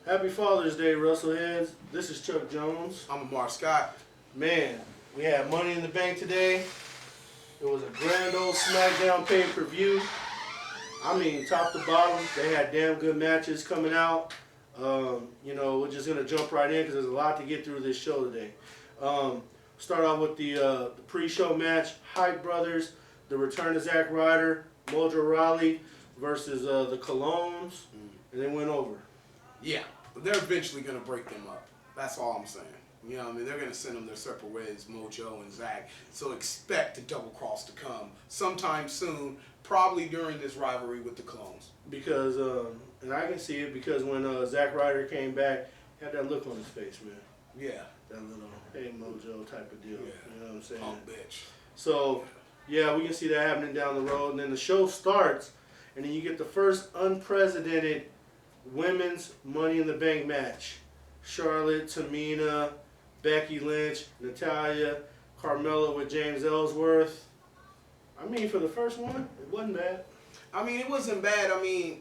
Happy Father's Day, Wrestleheads. This is Chuck Jones. I'm Amar Scott. Man, we had Money in the Bank today. It was a grand old SmackDown pay-per-view. I mean, top to bottom, they had damn good matches coming out. We're just going to jump right in because there's a lot to get through this show today. Start off with the pre-show match, Hype Brothers, the return of Zack Ryder, Mojo Rawley versus the Colognes, and they went over. Yeah, they're eventually going to break them up. That's all I'm saying. You know what I mean? They're going to send them their separate ways, Mojo and Zack. So expect the double cross to come sometime soon, probably during this rivalry with the Colognes. Because, and I can see it because when Zack Ryder came back, he had that look on his face, man. Yeah. That little, hey, Mojo type of deal. Yeah. You know what I'm saying? Punk bitch. So, yeah, we can see that happening down the road. And then the show starts, and then you get the first unprecedented women's Money in the Bank match. Charlotte, Tamina, Becky Lynch, Natalya, Carmella with James Ellsworth. I mean, for the first one, it wasn't bad. I mean, it wasn't bad. I mean,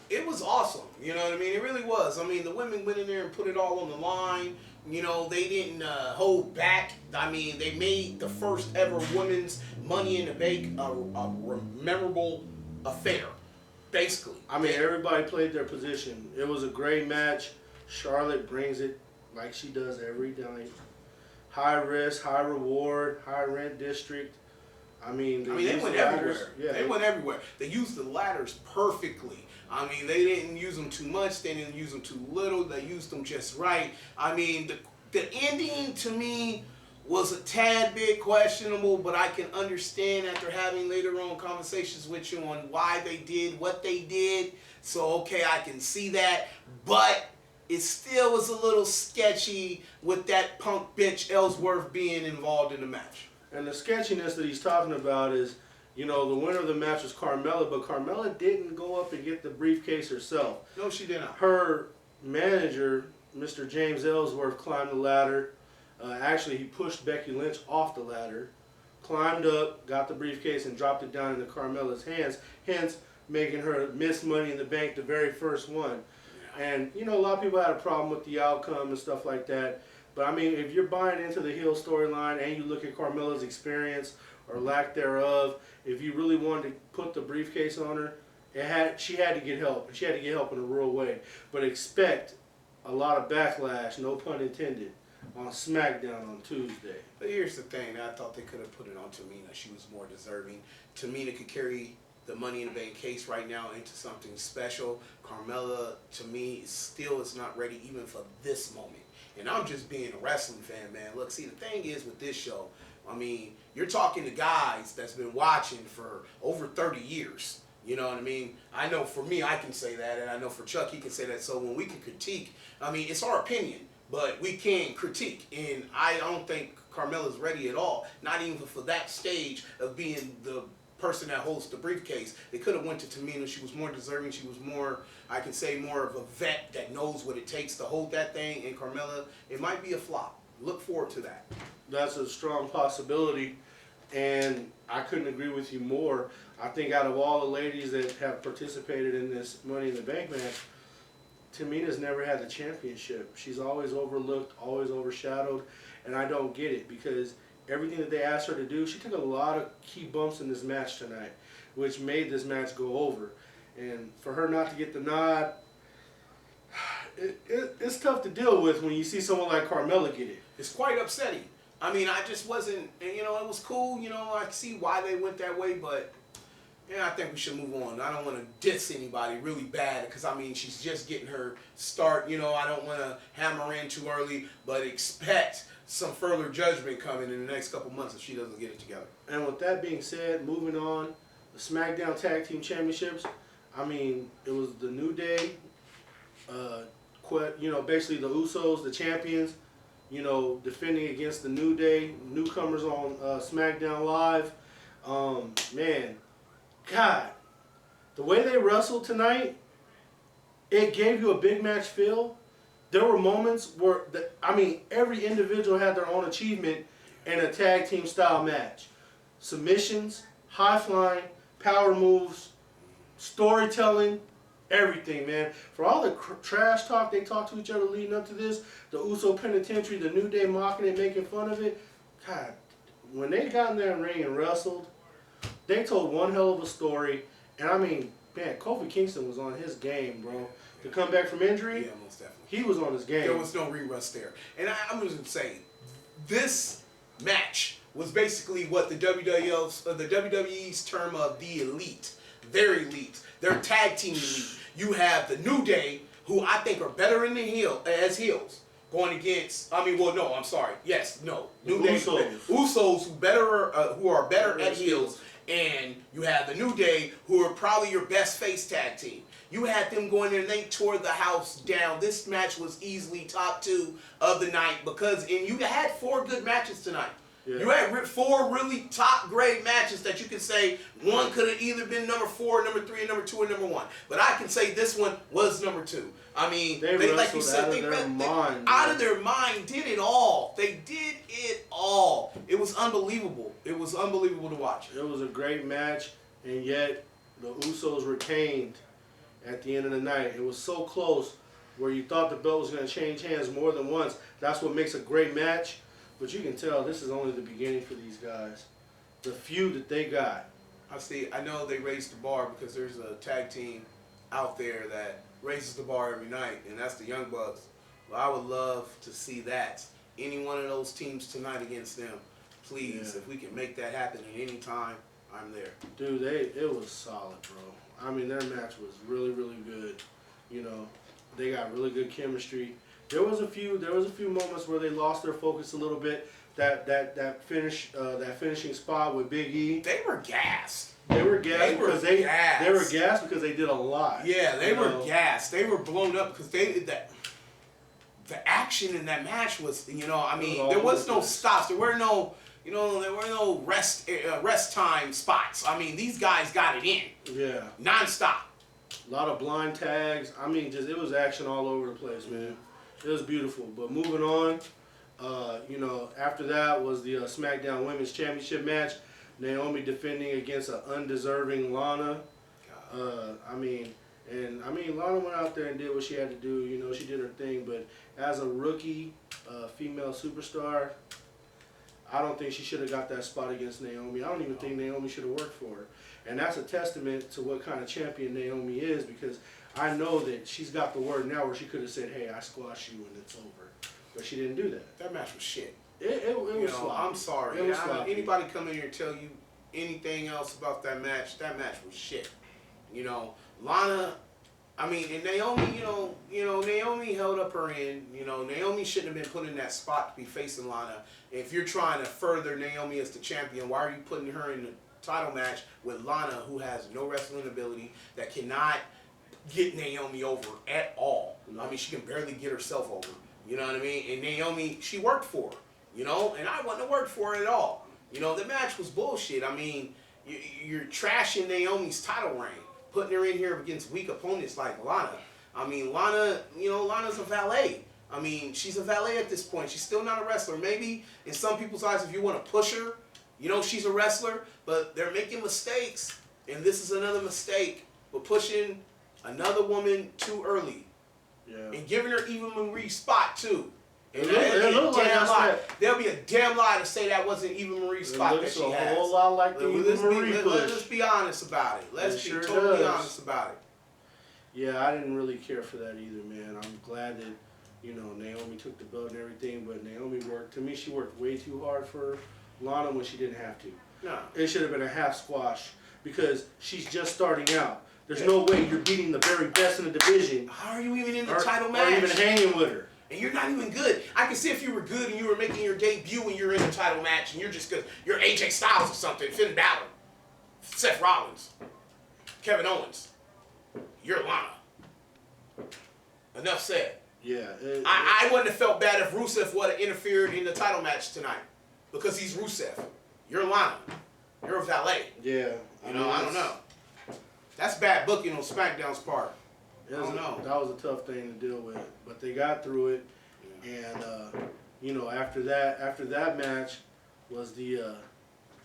it was awesome. You know what I mean? It really was. I mean, the women went in there and put it all on the line. You know, they didn't hold back. I mean, they made the first ever women's Money in the Bank a memorable affair, basically. I mean, everybody played their position. It was a great match. Charlotte brings it like she does every night. High risk, high reward, high rent district. I mean, they went everywhere. Yeah, they went everywhere. They used the ladders perfectly. I mean, they didn't use them too much. They didn't use them too little. They used them just right. I mean, the ending to me was a tad bit questionable, but I can understand after having later on conversations with you on why they did what they did. So, okay, I can see that. But it still was a little sketchy with that punk bitch Ellsworth being involved in the match. And the sketchiness that he's talking about is, you know, the winner of the match was Carmella, but Carmella didn't go up and get the briefcase herself. No, she did not. Her manager, Mr. James Ellsworth, climbed the ladder. Actually, he pushed Becky Lynch off the ladder, climbed up, got the briefcase, and dropped it down into Carmella's hands, hence making her miss Money in the Bank, the very first one. Yeah. And, you know, a lot of people had a problem with the outcome and stuff like that. But, I mean, if you're buying into the heel storyline and you look at Carmella's experience or lack thereof, if you really wanted to put the briefcase on her, she had to get help. And she had to get help in a real way. But expect a lot of backlash, no pun intended, on SmackDown on Tuesday. But here's the thing. I thought they could have put it on Tamina. She was more deserving. Tamina could carry the Money in the Bank case right now into something special. Carmella, to me, still is not ready even for this moment. And I'm just being a wrestling fan, man. Look, see, the thing is with this show, I mean, you're talking to guys that's been watching for over 30 years. You know what I mean? I know for me, I can say that, and I know for Chuck, he can say that. So when we can critique, I mean, it's our opinion, but we can critique. And I don't think Carmella's ready at all, not even for that stage of being the person that holds the briefcase. They could have went to Tamina. She was more deserving. She was more, I can say, more of a vet that knows what it takes to hold that thing. And Carmella, it might be a flop. Look forward to that. That's a strong possibility, and I couldn't agree with you more. I think out of all the ladies that have participated in this Money in the Bank match, Tamina's never had the championship. She's always overlooked, always overshadowed, and I don't get it because everything that they asked her to do, she took a lot of key bumps in this match tonight, which made this match go over. And for her not to get the nod, it's tough to deal with when you see someone like Carmella get it. It's quite upsetting. I mean, I just wasn't, you know, it was cool. You know, I can see why they went that way, but yeah, I think we should move on. I don't want to diss anybody really bad because, I mean, she's just getting her start. You know, I don't want to hammer in too early, but expect some further judgment coming in the next couple months if she doesn't get it together. And with that being said, moving on, the SmackDown Tag Team Championships, I mean, it was the New Day, basically the Usos, the champions, you know, defending against the New Day, newcomers on SmackDown Live. Man, God, the way they wrestled tonight, it gave you a big match feel. There were moments where, every individual had their own achievement in a tag team style match. Submissions, high flying, power moves, storytelling, everything, man. For all the trash talk they talk to each other leading up to this, the Uso Penitentiary, the New Day mocking it, making fun of it. God, when they got in there and ring and wrestled, they told one hell of a story. And I mean, man, Kofi Kingston was on his game, bro. To come back from injury, Yeah, most definitely. he was on his game. There was no re-rust there. And I'm just going to say, this match was basically what the WWE's term of the elite. Their elite. Their tag team elite. You have the New Day, who I think are better in the as heels, going against. New Day, Usos, who are better at heels, and you have the New Day, who are probably your best face tag team. You had them going in and they tore the house down. This match was easily top 2 of the night and you had 4 good matches tonight. Yeah. You had 4 really top grade matches that you can say one could have either been number 4, number 3, number 2, or number 1. But I can say this one was number 2. I mean, they like you said, they out of their mind, did it all. They did it all. It was unbelievable. It was unbelievable to watch. It was a great match, and yet the Usos retained at the end of the night. It was so close where you thought the belt was going to change hands more than once. That's what makes a great match. But you can tell this is only the beginning for these guys. The feud that they got. I know they raised the bar because there's a tag team out there that raises the bar every night, and that's the Young Bucks. Well, I would love to see that. Any one of those teams tonight against them. Please, if we can make that happen at any time, I'm there. Dude, it was solid, bro. I mean, their match was really, really good. You know, they got really good chemistry. There was a few moments where they lost their focus a little bit. That finishing spot with Big E. They were gassed. They were gassed because they did a lot. Yeah, they were gassed. They were blown up because the action in that match was, there was no stops. There were no rest time spots. I mean, these guys got it in. Yeah. Non-stop. A lot of blind tags. I mean, it was action all over the place, man. It was beautiful. But moving on, after that was the SmackDown Women's Championship match. Naomi defending against an undeserving Lana. Lana went out there and did what she had to do. You know, she did her thing. But as a rookie female superstar, I don't think she should have got that spot against Naomi. I don't even think Naomi should have worked for her. And that's a testament to what kind of champion Naomi is, because I know that she's got the word now where she could have said, hey, I squash you and it's over. But she didn't do that. That match was shit. It was sloppy. I'm sorry. Anybody come in here and tell you anything else about that match was shit. Lana, and Naomi, Naomi held up her end. Naomi shouldn't have been put in that spot to be facing Lana. If you're trying to further Naomi as the champion, why are you putting her in the title match with Lana, who has no wrestling ability, that cannot get Naomi over at all? She can barely get herself over. You know what I mean? And Naomi, she worked for her. And I wouldn't have worked for her at all. The match was bullshit. You're trashing Naomi's title reign, putting her in here against weak opponents like Lana. Lana, Lana's a valet. She's a valet at this point. She's still not a wrestler. Maybe in some people's eyes, if you want to push her, she's a wrestler, but they're making mistakes. And this is another mistake. We're pushing another woman too early. Yeah. And giving her Eva Marie's spot, too. And there'll be a damn lie to say that wasn't Eva Marie's spot that she has. A whole lot like the Eva Marie push. Let's be honest about it. Let's be totally honest about it. Yeah, I didn't really care for that either, man. I'm glad that, Naomi took the belt and everything, but Naomi worked. To me, she worked way too hard for Lana when she didn't have to. No. It should have been a half squash because she's just starting out. There's no way you're beating the very best in the division. How are you even in the title match? Or even hanging with her. And you're not even good. I can see if you were good and you were making your debut and you're in the title match and you're just good. You're AJ Styles or something, Finn Balor, Seth Rollins, Kevin Owens. You're Lana. Enough said. Yeah. I wouldn't have felt bad if Rusev would have interfered in the title match tonight because he's Rusev. You're Lana. You're a valet. Yeah. I don't know. That's bad booking on SmackDown's part. I don't know. That was a tough thing to deal with, but they got through it. And after that match was the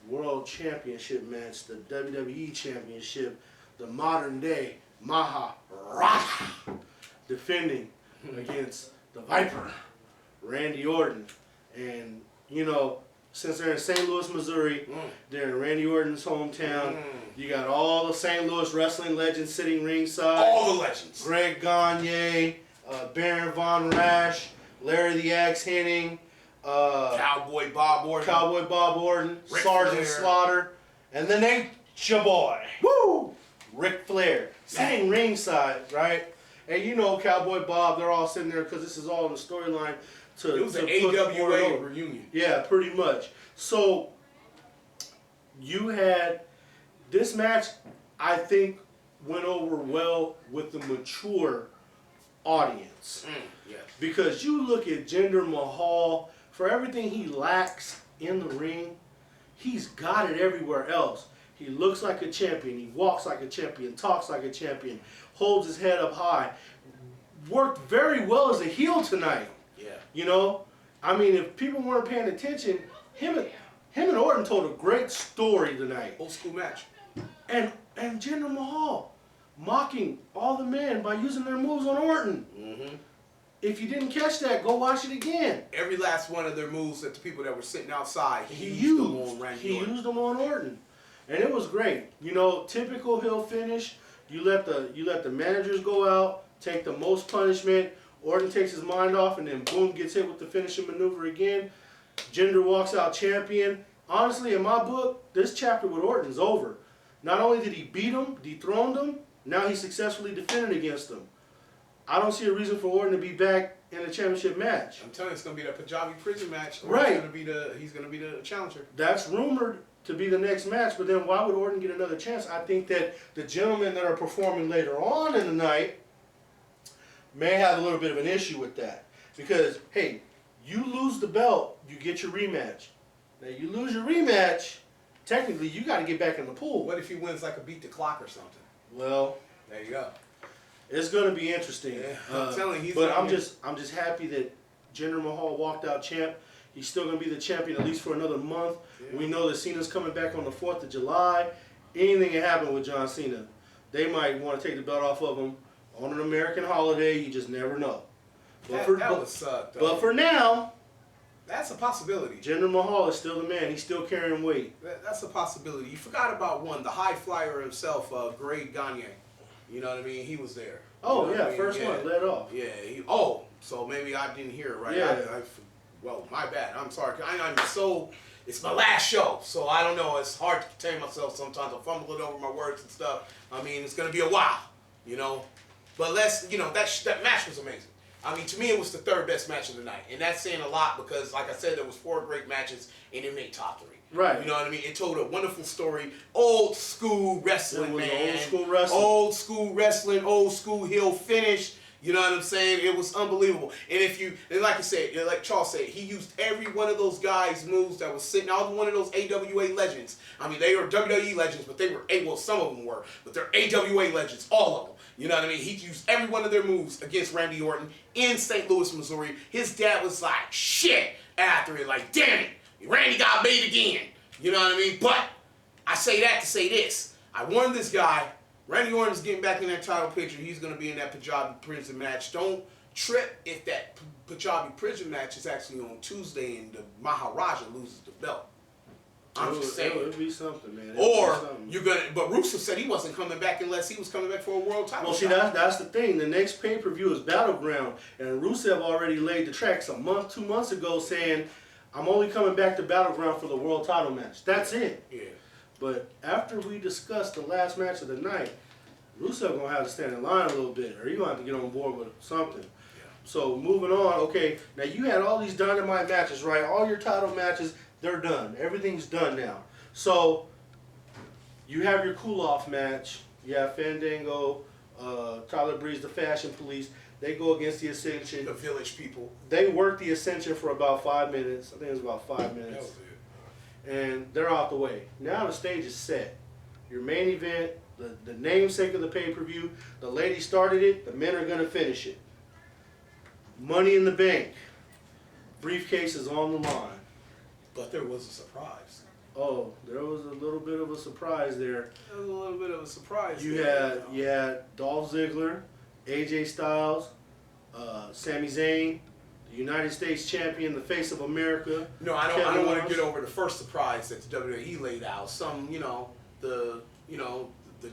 World Championship match, the WWE Championship, the modern day Maharaja. Maharaja, defending against the Viper, Randy Orton. And, you know, since they're in St. Louis, Missouri, they're in Randy Orton's hometown. You got all the St. Louis wrestling legends sitting ringside. All the legends. Greg Gagne, Baron Von Rash, Larry the Axe Hennig, Cowboy Bob Orton. Ric Sergeant Flair. Slaughter, and the Nature Boy, Ric Flair, sitting ringside, right? And you know, Cowboy Bob, they're all sitting there because this is all in the storyline. It was an AWA reunion. Yeah, pretty much. So, you had this match, I think, went over well with the mature audience. Yes. Because you look at Jinder Mahal, for everything he lacks in the ring, he's got it everywhere else. He looks like a champion, he walks like a champion, talks like a champion, holds his head up high. Worked very well as a heel tonight. Yeah. You know, I mean, if people weren't paying attention, him and Orton told a great story tonight. Old school match. And Jinder Mahal mocking all the men by using their moves on Orton. If you didn't catch that, go watch it again. Every last one of their moves that the people that were sitting outside, he used them on Randy Orton. used them on Orton, and it was great. You know, typical heel finish. You let the managers go out, take the most punishment. Orton takes his mind off, and then boom, gets hit with the finishing maneuver again. Jinder walks out champion. Honestly, in my book, this chapter with Orton's over. Not only did he beat him, dethroned him, now he successfully defended against him. I don't see a reason for Orton to be back in a championship match. I'm telling you, it's gonna be that Punjabi prison match. Right. He's gonna be the challenger. That's rumored to be the next match, but then why would Orton get another chance? I think that the gentlemen that are performing later on in the night may have a little bit of an issue with that. Because, hey, you lose the belt, you get your rematch. Now, you lose your rematch, technically, you got to get back in the pool. What if he wins like a beat the clock or something? Well, There you go. it's going to be interesting. Yeah, I'm telling you, but I'm just happy that Jinder Mahal walked out champ. He's still going to be the champion at least for another month. Yeah. We know that Cena's coming back on the 4th of July. Anything can happen with John Cena. They might want to take the belt off of him on an American holiday. You just never know. That would suck, though. But for now, that's a possibility. Jinder Mahal is still the man. He's still carrying weight. That's a possibility. You forgot about one, the high flyer himself, Greg Gagne. You know what I mean? He was there. Oh, you know yeah, what I mean? first one, led off. Yeah. So maybe I didn't hear it right. Yeah. Well, my bad. I'm sorry. It's my last show, so I don't know. It's hard to contain myself sometimes. I'm fumbling over my words and stuff. I mean, it's going to be a while, you know. But that match was amazing. I mean, to me, it was the third best match of the night. And that's saying a lot because, like I said, there was 4 great matches and it made top 3. Right. You know what I mean? It told a wonderful story. Old school wrestling, It was man. old school wrestling. Old school wrestling, old school heel finish. You know what I'm saying? It was unbelievable. And like I said, like Charles said, he used every one of those guys' moves that was sitting out, one of those AWA legends. I mean, they were WWE legends, but some of them were, but they're AWA legends, all of them. You know what I mean? He used every one of their moves against Randy Orton in St. Louis, Missouri. His dad was like, shit, after it, like, damn it, Randy got beat again. You know what I mean? But I say that to say this. I warned this guy, Randy Orton's getting back in that title picture. He's going to be in that Punjabi prison match. Don't trip if that Punjabi prison match is actually on Tuesday and the Maharaja loses the belt. I'm just saying. It would be something, man. But Rusev said he wasn't coming back unless he was coming back for a world title. Well, see, that's the thing. The next pay-per-view is Battleground, and Rusev already laid the tracks 2 months ago saying, I'm only coming back to Battleground for the world title match. That's it. Yeah. But after we discuss the last match of the night, Rusev gonna have to stand in line a little bit, or you gonna have to get on board with something. Yeah. So moving on, okay. Now you had all these Dynamite matches, right? All your title matches, they're done. Everything's done now. So you have your cool-off match. You have Fandango, Tyler Breeze, the Fashion Police. They go against the Ascension. The Village People. They work the Ascension for about 5 minutes. I think it was about 5 minutes. That was it. And they're out the way. Now the stage is set. Your main event, the namesake of the pay-per-view, the lady started it, the men are going to finish it. Money in the Bank. Briefcase is on the line. But there was a surprise. Oh, there was a little bit of a surprise there. There was a little bit of a surprise. You had Dolph Ziggler AJ Styles, Sami Zayn, the United States Champion, the face of America. No, I don't want to get over the first surprise that the WWE laid out. The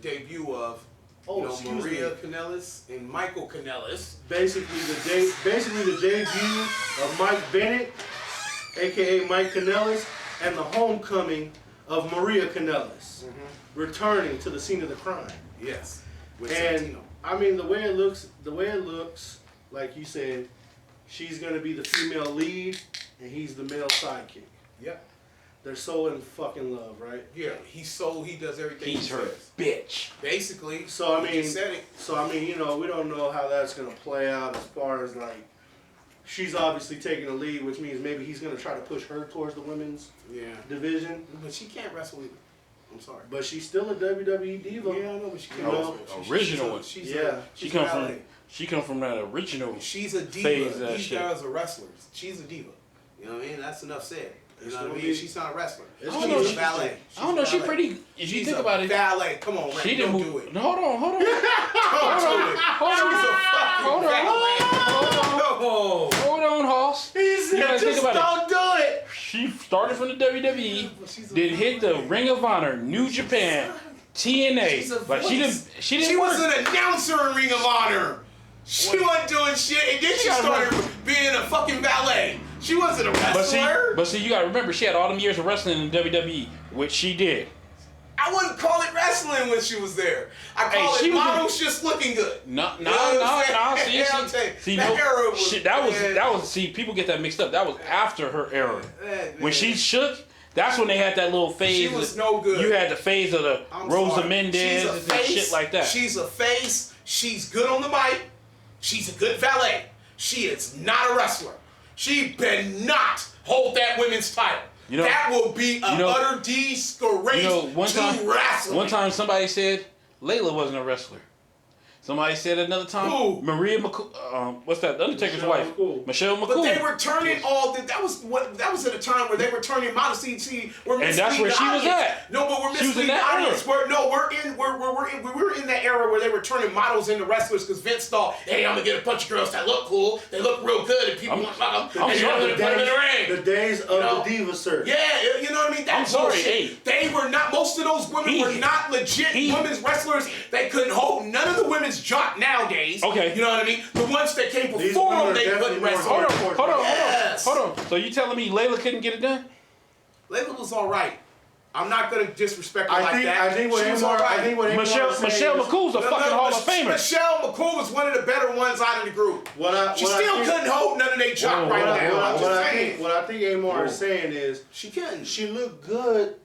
debut of Maria Kanellis and Michael Kanellis. Basically the debut of Mike Bennett, aka Mike Kanellis, and the homecoming of Maria Kanellis, returning to the scene of the crime. Yes. With And Santino. I mean the way it looks, like you said, she's gonna be the female lead and he's the male sidekick. Yeah. They're so in fucking love, right? Yeah. He does everything. He's he her says. bitch. Basically. So I he mean, just said it. we don't know how that's gonna play out as far as like she's obviously taking the lead, which means maybe he's gonna try to push her towards the women's division. But she can't wrestle either. I'm sorry. But she's still a WWE diva. Yeah, I know, but she can't You know, wrestle. original one. She come from that original. She's a phase diva. that These shit. guys are wrestlers. She's a diva. You know what I mean? That's enough said. You know what I mean? She's not a wrestler. It's I don't know, She's a ballet. I don't know. She pretty. If you think about it, ballet. Come on, Randy, she didn't don't move. do it. Hold on. Don't do it. She's a fucking ballet. Hold on, Hoss. He said, just don't do it. She started from the WWE, then hit the Ring of Honor, New Japan, TNA. She's a Like voice. she didn't She work. was an announcer in Ring of Honor. She wasn't doing shit, and then she started being a fucking ballet. She wasn't a wrestler. But see, you gotta remember, she had all them years of wrestling in WWE, which she did. I wouldn't call it wrestling when she was there. I call she it was models just looking good. No. You know what I'm saying? See, Yeah, I'm saying, see, that era was, shit, that was. See, people get that mixed up. That was after her era. When she shook, that's when they had that little phase. She was no good. You had the phase of the Rosa sorry. Mendez and shit like that. She's a face. She's good on the mic. She's a good valet. She is not a wrestler. She better not hold that women's title. You know, that will be an utter disgrace to wrestling. One time somebody said Layla wasn't a wrestler. Somebody said another time Maria McCool. What's that? The Undertaker's wife, Michelle McCool. But they were turning all. That was at a time where they were turning models. See, we're misleading. And that's where she was at. No, but we're misleading the audience. We're in that era where they were turning models into wrestlers because Vince thought, hey, I'm gonna get a bunch of girls that look cool. They look real good, and people want to fuck them. And you're gonna put them in the ring. The days of the diva search. Yeah, you know what I mean. That's bullshit. Hey. They were not. Most of those women were not legit women's wrestlers. They couldn't hold none of the women's jock nowadays. Okay. You know what I mean? The ones that came before them, they couldn't wrestle. Hold on. So you telling me Layla couldn't get it done? Layla was all right. I'm not gonna disrespect her like that. I think what Michelle McCool's a fucking Hall of Famer. Michelle McCool was one of the better ones out of the group. She still couldn't hold none of their jock right now. What I think Amar is saying is she couldn't. She looked good.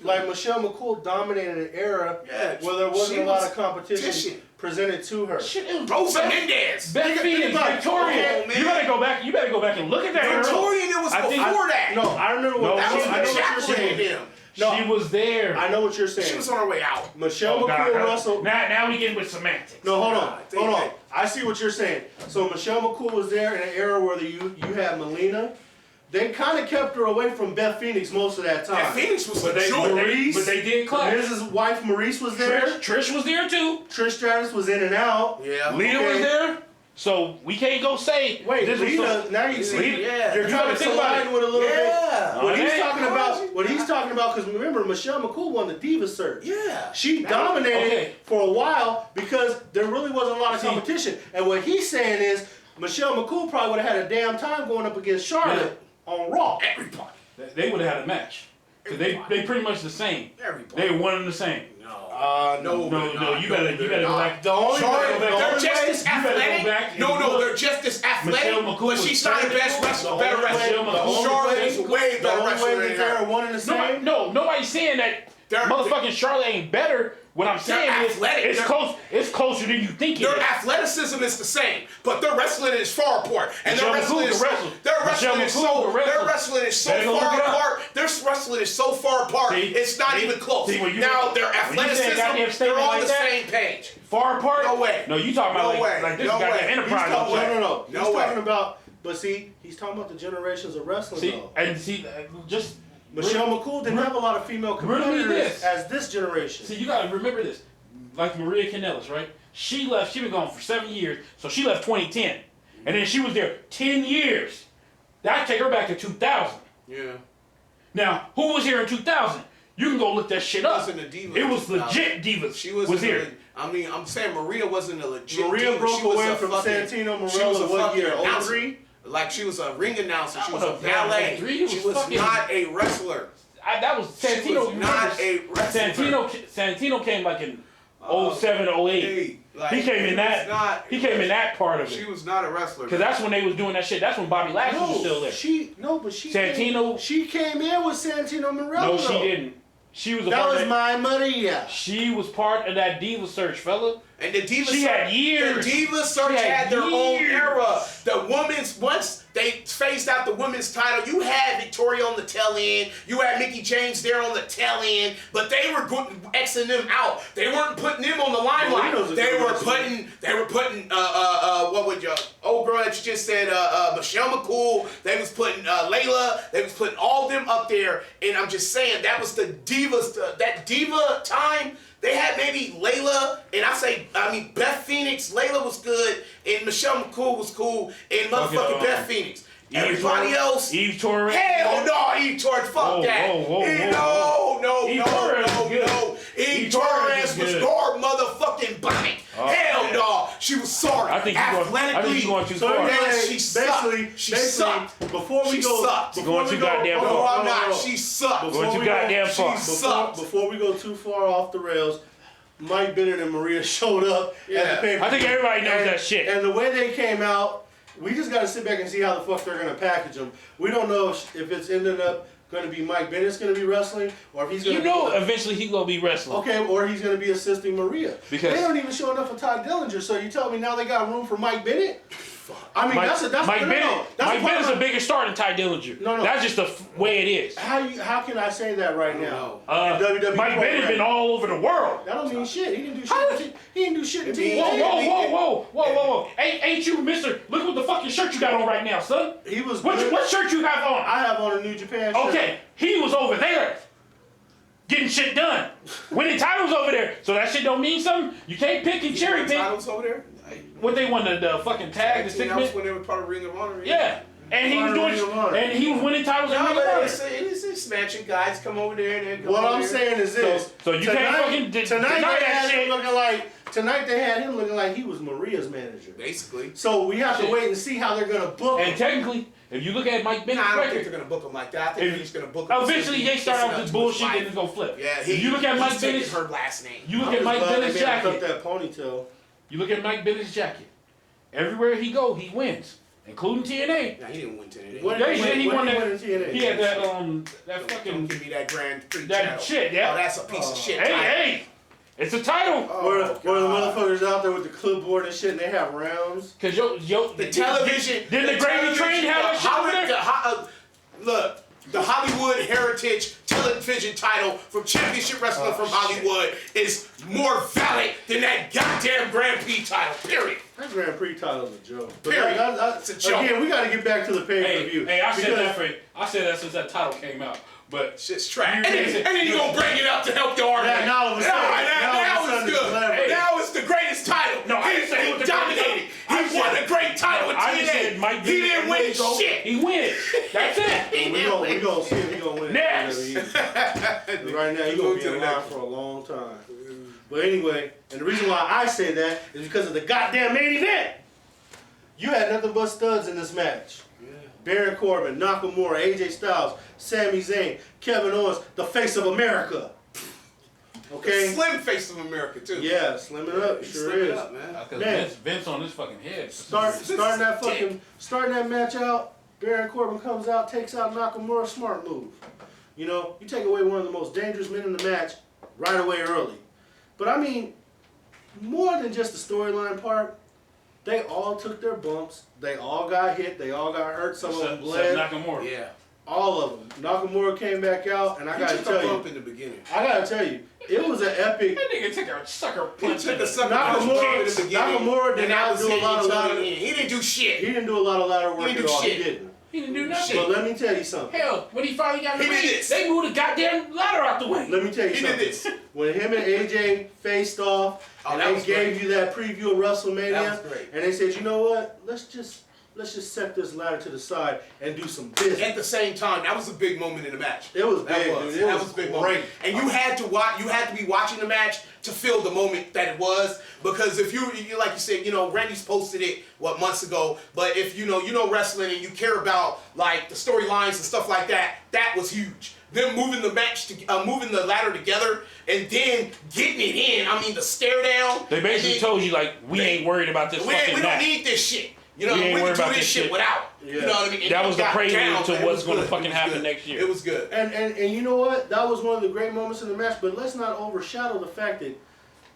Like Michelle McCool dominated an era where there wasn't a lot of competition presented to her. Rosa Mendez, Beth Phoenix, Victoria. You better go back. You better go back and look at that era. Victoria, it was before that. No, I don't know what that was. I know what you're saying. No, she was there. I know what you're saying. She was on her way out. Michelle McCool wrestled. Now we get with semantics. No, hold on. I see what you're saying. So Michelle McCool was there in an era where you had Melina. They kind of kept her away from Beth Phoenix most of that time. Beth Phoenix was but they did clap. His wife Maurice was there. Trish was there too. Trish Stratus was in and out. Yeah. Lita was there. So we can't go say. Wait, Lita. Now you see. You're trying to collide with a little bit. What he's talking about, because remember, Michelle McCool won the Diva search. Yeah. She dominated for a while because there really wasn't a lot of competition. And what he's saying is, Michelle McCool probably would have had a damn time going up against Charlotte on Raw. Everybody. They would have had a match. They pretty much the same. Everybody. They one and the same. No. You better go back. They're just as athletic. They're just as athletic. But she's not the best wrestler, better wrestler. Charlotte is way better wrestler than her. One and the same. No, nobody's saying that motherfucking Charlotte ain't better. What I'm saying is, it's closer than you think it is. Their athleticism is the same, but their wrestling is far apart. And their wrestling is so far apart. Their wrestling is so far apart. It's not even close. Now their athleticism, they're on the same page. Far apart? No way. No, you talking about like this goddamn Enterprise? No. He's talking about. But see, he's talking about the generations of wrestling. Just. Michelle McCool didn't have a lot of female competitors as this generation. See, you gotta remember this. Like Maria Kanellis, right? She left. She been gone for 7 years, so she left 2010, and then she was there 10 years. That take her back to 2000. Yeah. Now, who was here in 2000? You can go look that shit up. Wasn't a diva. It was legit divas. She was here. I mean, I'm saying Maria wasn't a legit Maria diva. broke She was away a from fucking, Santino she was Marella a what fucking year? announcer. 03? Like she was a ring announcer. She was That a was a ballet. ballet. She was not a wrestler. That was Santino. She was not a wrestler. Santino came like in 07, 08. Hey, like, He came in that. He came in that part of it. She was not a wrestler. Because that's when they was doing that shit. That's when Bobby Lashley was still there. Santino. She came in with Santino Marella. No, she didn't. She was a That part was of my Maria. She was part of that diva search, fella. And the Diva She Search, had years. The Diva Search She had had their own years. era. The women's, once they phased out the women's title, you had Victoria on the tail end. You had Mickie James there on the tail end. But they were Xing them out. They weren't putting them on the limelight. They were putting what would you, old girl that you just said, Michelle McCool. They was putting Layla. They was putting all them up there. And I'm just saying, that was the Divas, that Diva time. They had maybe Layla, and Beth Phoenix. Layla was good, and Michelle McCool was cool, and motherfucking Beth Phoenix. Everybody else, Eve Torres. hell no, Eve Torres, fuck that. No. Eve Torres was your motherfucking body. Hell no, she was sorry. I think you're going too far. She sucked. She sucked. Before we go, I'm not. She sucked. Before we go too far off the rails, Mike Bennett and Maria showed up at the pay-per-view. I think everybody knows that shit. And the way they came out, we just got to sit back and see how the fuck they're going to package them. We don't know if it's ended up going to be Mike Bennett's going to be wrestling, or if he's going to eventually he's going to be wrestling. Okay, or he's going to be assisting Maria. Because they don't even show enough of Ty Dillinger, so you tell me now they got room for Mike Bennett? I mean, that's Mike Bennett's a bigger star than Ty Dillinger. No. That's just the way it is. How can I say that right now? WWE Mike Bennett's been all over the world. That don't mean shit. He didn't do shit. He didn't do shit in TV. Whoa. Ain't you, mister? Look what the fucking shirt you got on right now, son. He was. What shirt you have on? I have on a New Japan shirt. Okay, he was over there. Getting shit done. Winning titles over there. So that shit don't mean something? You can't pick and cherry pick. Titles over there? What they won the fucking tag, the 6 That was when they were part of Ring of Honor. Yeah. And he was winning titles in Ring of Honor. It's snatching guys come over there and what I'm saying is this. So you can't fucking deny that shit. Tonight they had him looking like he was Maria's manager. Basically. So we have to wait and see how they're going to book him. And technically, if you look at Mike Bennett's I don't record, think they're going to book him like that. I think they're just going to book him. Eventually they start off this bullshit and it's going to flip. Yeah, if you look at Mike Bennett's her last name. You look at Mike Bennett's jacket. That ponytail. You look at Mike Bennett's jacket. Everywhere he go, he wins, including TNA. Nah, he didn't win TNA. He won that. TNA? He had that fucking. Don't give me that Grand Prix that title. shit. Yeah. Oh, that's a piece of shit. Hey, it's a title. Where the motherfuckers out there with the clipboard and shit, and they have rounds. Cause the television. Didn't the Gravy Train have that shit over there? Look. The Hollywood Heritage Television title from Championship Wrestling from Hollywood is more valid than that goddamn Grand Prix title, period. That Grand Prix title is a joke. Period. It's a joke. Again, we got to get back to the pay-per-view. Hey, I said that since that title came out. But shit's trash. And then you gonna bring it up to help the argument. Now all of a sudden, now it's good. Hey. Now it's the greatest title. No, he dominated. He won a great title with TNA. He didn't win shit. He wins. That's it. We're gonna see if he's gonna win. Next. Right now, he's gonna be in line for a long time. But anyway, and the reason why I say that is because of the goddamn main event. You had nothing but studs in this match. Baron Corbin, Nakamura, AJ Styles, Sami Zayn, Kevin Owens, the face of America. Okay? The slim face of America, too. Yeah, slimming up. Sure is. Up, man. Because Vince on his fucking head. Starting that match out, Baron Corbin comes out, takes out Nakamura, smart move. You know, you take away one of the most dangerous men in the match right away early. But I mean, more than just the storyline part, they all took their bumps. They all got hit. They all got hurt. Some of them bled. Nakamura. Yeah. All of them. Nakamura came back out, and I gotta tell you, bump in the beginning. I gotta tell you, it was an epic. That nigga took a sucker punch. He took a sucker punch in the beginning. Nakamura did not do a lot of ladder. He didn't do shit. He didn't do a lot of ladder work at all. He didn't. He didn't do nothing. But let me tell you something. Hell, when he finally got in the He did ring, this. they moved the goddamn ladder out the way. Let me tell you He something. did this. When him and AJ faced off, and that they was gave great. you that preview of WrestleMania, That was great. and they said, you know what? Let's just set this ladder to the side and do some business. At the same time, that was a big moment in the match. It was big, dude. It was a big great. moment. And you had to watch. You had to be watching the match to feel the moment that it was. Because if you like you said, Randy's posted it months ago. But if you know wrestling and you care about like the storylines and stuff like that, that was huge. Them moving the match to moving the ladder together and then getting it in. I mean, the stare down. They basically told you like we ain't worried about this fucking We match. don't need this shit. We ain't We worried can about do this this shit shit. without. Yeah. You know what I mean? And That it was the got prelude down, to man. It what's was going to good. fucking It was happen good. next year. It was good. And you know what? That was one of the great moments in the match. But let's not overshadow the fact that,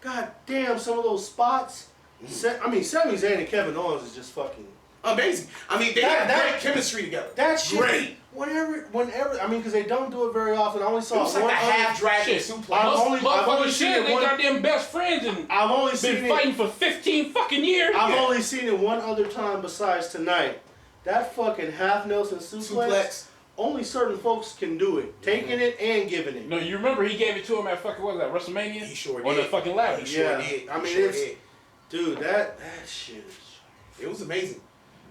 god damn, some of those spots. Sami Zayn and Kevin Owens is just fucking Amazing. I mean, they had great chemistry together. that shit. Great. Whenever, I mean, because they don't do it very often. I only It saw was like one a half dragon Shit. suplex. I've only seen shit, it they one. goddamn best friends and I've only seen been it. fighting for 15 fucking years. I've only seen it one other time besides tonight. That fucking half Nelson suplex. Only certain folks can do it. Taking it and giving it. No, you remember he gave it to him at fucking, what was that, WrestleMania? He sure On did. the fucking ladder. He sure Yeah. did. I mean, He sure it's- did. Dude, that shit is. It was amazing.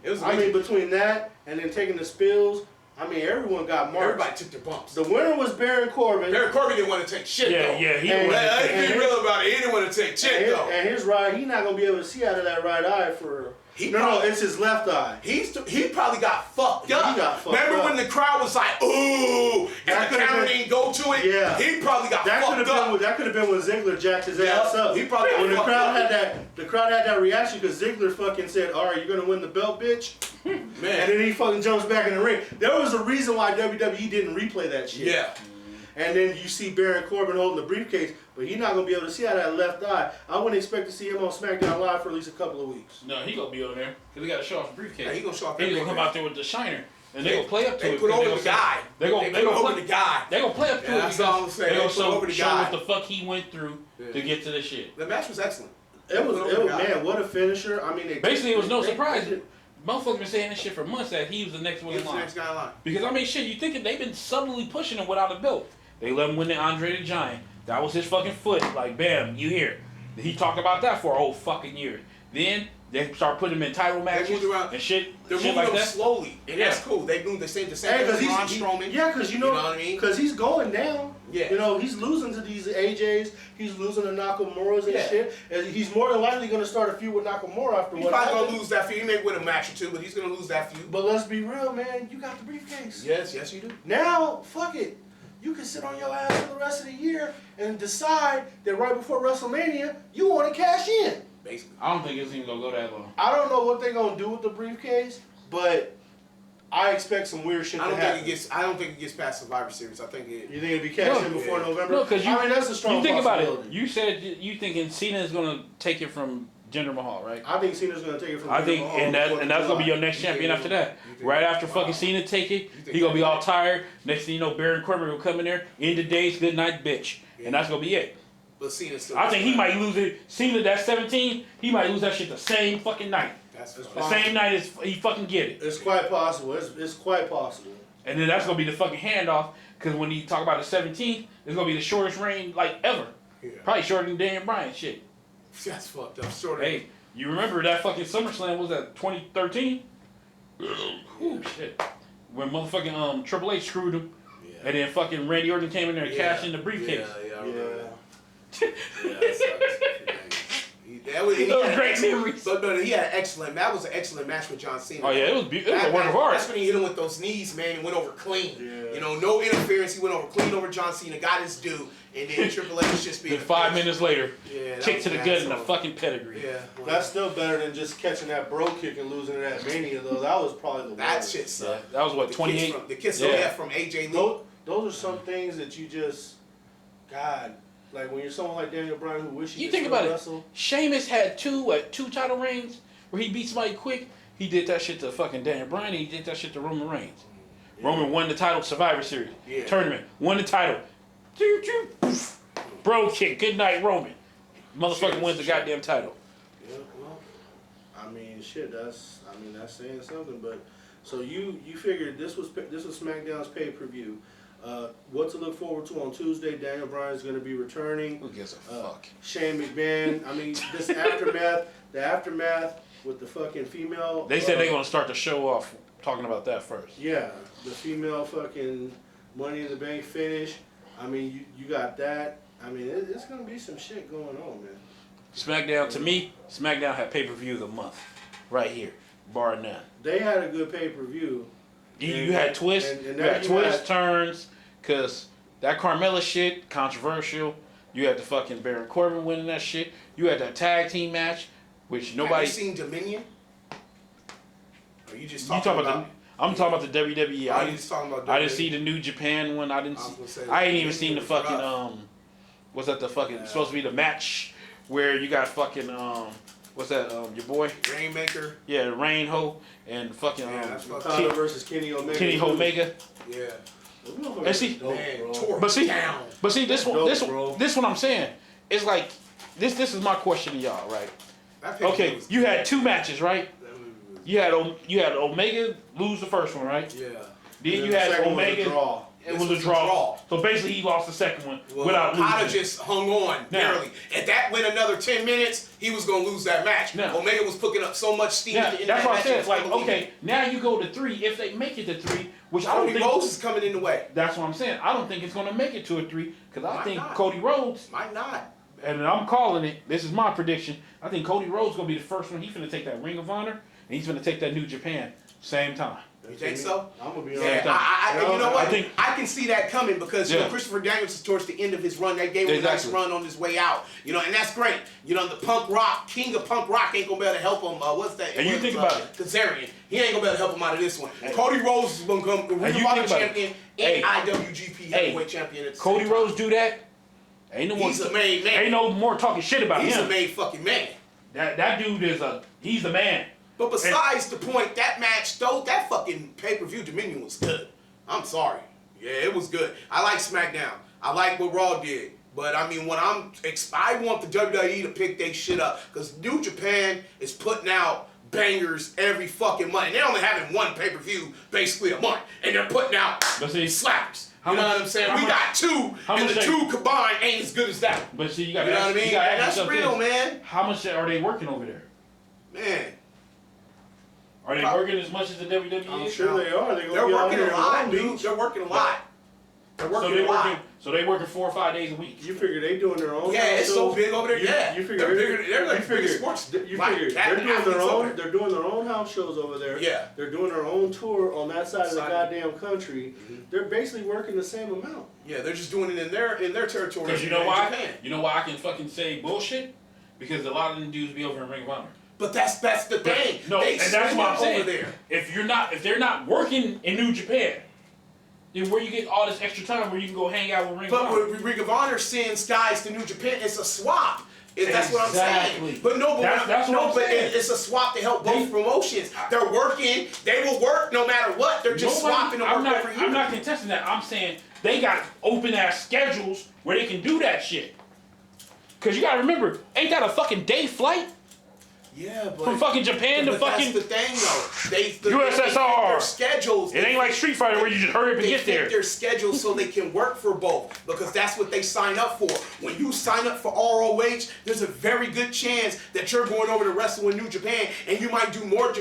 It was I amazing. mean, between that and then taking the spills, I mean, everyone got marked. Everybody took their bumps. The winner was Baron Corbin. Baron Corbin didn't want to take shit, though. Yeah, he And- was. Let's and- be real about it. He didn't want to take shit, though. And his right, he's not gonna be able to see out of that right eye for. No, it's his left eye. He probably got fucked up. He got fucked Remember up. when the crowd was like, ooh, That and the could've camera been- didn't go to it? Yeah. He probably got That could have fucked up. been. That could have been when Ziggler jacked his Yeah, ass up. he probably got when the fucked crowd up. had that. The crowd had that reaction because Ziggler fucking said, "All right, you're gonna win the belt, bitch." Man. And then he fucking jumps back in the ring. There was a reason why WWE didn't replay that shit. Yeah. And then you see Baron Corbin holding the briefcase, but he's not gonna be able to see out of that left eye. I wouldn't expect to see him on SmackDown Live for at least a couple of weeks. No, he gonna be on there because he got to show off the briefcase. Yeah, he gonna show off He that gonna come briefcase. out there with the shiner, and they gonna play up to They it. put 'cause over the guy. They gonna put over play the guy. They gonna play up to Yeah, it that's because all I'm saying. they gonna They put over the show guy. what the fuck he went through to get to this shit. The match was excellent. It was Put over the guy. man, what a finisher! I mean, Basically, it was no they- surprise. they- Motherfuckers been saying this shit for months that he was the next one He in was the line. next guy in line. Because I mean, shit, you thinking they've been subtly pushing him without a belt. They let him win the Andre the Giant. That was his fucking foot. Like, bam, you here. He talked about that for a whole fucking year. Then they start putting him in title matches moved around. and shit. They're shit moving like him that. slowly, and that's Yeah. cool. They moved the same Hey, as because Braun Strowman. because you know what I mean. because he's going down. Yeah. You know, he's losing to these AJs. He's losing to Nakamura's and Yeah. shit. And he's more than likely going to start a feud with Nakamura after He's what probably happened. gonna lose that feud. He may win a match or two, but he's gonna lose that feud. But let's be real, man. You got the briefcase. Yes, you do. Now, fuck it. You can sit on your ass for the rest of the year and decide that right before WrestleMania, you want to cash in. Basically. I don't think it's even gonna go that long. I don't know what they're going to do with the briefcase, but I expect some weird shit I to don't happen. think it gets past Survivor Series. I think it. You think it'll be cashed in No, before yeah. November? No, because I mean, that's a strong you think about possibility. it. You said you thinking Cena is gonna take it from Jinder Mahal, right? I think Cena's going to take it from I Jinder think, Mahal and before that's gonna be your July. next champion Yeah. after that. You think- Right after wow. fucking Cena take it, think he gonna be that- all tired. Next thing you know, Baron Corbin will come in there. End of days, good night, bitch, Yeah. and that's gonna be it. But Cena still. I think he might lose it. Cena that 17, he might lose that shit the same fucking night. That's The same night as he fucking get it. It's quite possible. It's quite possible. And then that's gonna be the fucking handoff. Cause when you talk about the 17th, it's gonna be the shortest reign like ever. Yeah. Probably shorter than Daniel Bryan shit. That's fucked up. Sort of. Hey, you remember that fucking SummerSlam was that 2013? Ooh, shit. When motherfucking Triple H screwed him, Yeah. and then fucking Randy Orton came in there and Yeah. cashed in the briefcase. Yeah, I Yeah. remember that. Yeah, that sucks. That was great memories. But he had excellent. That was an excellent match with John Cena. Oh yeah, it was a work of art. That's when he hit him with those knees, man, and went over clean. Yeah. You know, no interference. He went over clean over John Cena, got his due, and then Triple H just being. Then 5 minutes later, Yeah, that kick was to the an gut and a asshole. fucking pedigree. Yeah, well, That's still better than just catching that bro kick and losing it at Mania, though. That was probably the that worst. shit Yeah, sucked. that was what, The 28? kiss from, the kiss Yeah. from AJ Lee. Those are some things that you just, God, like when you're someone like Daniel Bryan who wishes You could think still about it. wrestle. Sheamus had two title reigns where he beat somebody quick. He did that shit to fucking Daniel Bryan. And he did that shit to Roman Reigns. Yeah. Roman won the title, Survivor Series Yeah. tournament, won the title. Choo, choo, poof. Bro kick, good night Roman. Motherfucker Shit, wins the shit. goddamn title. Yeah, well, I mean, shit. That's saying something. But So you figured this was SmackDown's pay-per-view. What to look forward to on Tuesday? Daniel Bryan's going to be returning. Who gives a fuck? Shane McMahon. I mean, this aftermath, the aftermath with the fucking female. They said they're gonna start the show off talking about that first. Yeah, the female fucking Money in the Bank finish. I mean, you got that. I mean, it's gonna be some shit going on, man. SmackDown, to me, SmackDown had pay-per-view of the month, right here, bar none. They had a good pay-per-view. You had twists, and you had you twists, had- turns, cause that Carmella shit, controversial. You had the fucking Baron Corbin winning that shit. You had that tag team match, which nobody. Have you seen Dominion? Or you just You talking talking about? I'm talking about the WWE. I just talking about. I didn't see the New Japan one. I didn't. I ain't even seen the fucking what's that? The fucking supposed to be the match where you got fucking what's that? Your boy Rainmaker. Yeah, Rain Ho and fucking that's Okada versus Kenny Omega. Kenny Omega. Yeah. And see, Man, but see, down. but see this one, Dope, this what I'm saying. It's like this is my question to y'all, right? That picture Okay, was- you had two matches, right? You had Omega lose the first one, right? Yeah. Then you had Second was a Omega. draw. It This was a was a draw. draw. So basically, he lost the second one Well, without Okada losing. just hung on Now- barely. If that went another 10 minutes, he was gonna lose that match. Now- Omega was picking up so much steam Yeah, at the end that's of what I that said. match. It's like, okay, now you go to 3. If they make it to 3, which I don't Cody think. Rhodes is coming in the way. That's what I'm saying. I don't think it's going to make it to a 3 because I Might think not. Cody Rhodes, Might not. and I'm calling it. This is my prediction. I think Cody Rhodes going to be the first one. He's going to take that Ring of Honor and he's going to take that New Japan same time. You think so? I'm gonna be Yeah, honest. you know what? I think- I can see that coming because you know, Christopher Daniels is towards the end of his run. That gave him a nice run on his way out. You know, and that's great. You know, the punk rock, king of punk rock ain't gonna be able to help him. What's that? And you think about it. Kazarian. He ain't gonna be able to help him out of this one. Cody Rhodes is gonna come Ring of you Honor think about it. champion Hey. and IWGP heavyweight champion. At the Cody same time. Rhodes do that. Ain't no more. He's a made man. Ain't no more talking shit about He's him. a made fucking man. That dude is he's the man. But besides the point, that match though, that fucking pay-per-view Dominion was good. I'm sorry. Yeah, it was good. I like SmackDown. I like what Raw did. But I mean, I want the WWE to pick their shit up because New Japan is putting out bangers every fucking month. And they're only having one pay-per-view basically a month, and they're putting out But see, slappers. how You know much- what I'm saying? how We much- got two, how and much the they- two combined ain't as good as that. But see, you You got know what I mean? And that's real, man. man. How much are they working over there? Man. Are they working as much as the WWE? I'm is? sure they are. They're working a lot, dude. They're working a lot. They're working a lot. So they working 4 or 5 days a week. You figure they doing their own. Yeah, it's so big over there. Yeah, You figure they're bigger. They're like you figure, bigger sports. You like figure cat they're doing their athletes over own. there. They're doing their own house shows over there. Yeah. They're doing their own tour on that side of the Side. goddamn country. They're basically working the same amount. Yeah, they're just doing it in their territory. Because you know in why? Japan. You know why I can fucking say bullshit? Because a lot of them dudes be over in Ring of Honor. But that's the thing. No, they and that's what I'm saying. over there. If they're not working in New Japan, then where you get all this extra time where you can go hang out with Ring of But Honor? when Ring of Honor sends guys to New Japan, it's a swap. That's what I'm Exactly. saying. But no, but That's what I'm saying. it's a swap to help both promotions. They're working. They will work no matter what. They're just swapping to work over here. I'm not contesting that. I'm saying they got open ass schedules where they can do that shit. Cause you gotta remember, ain't that a fucking day flight Yeah, but from fucking Japan to but fucking? that's the thing though. They USSR. pick their schedules. It ain't like Street Fighter where you just hurry up and They get there. pick their schedules so they can work for both because that's what they sign up for. When you sign up for ROH, there's a very good chance that you're going over to wrestle in New Japan, and you might do more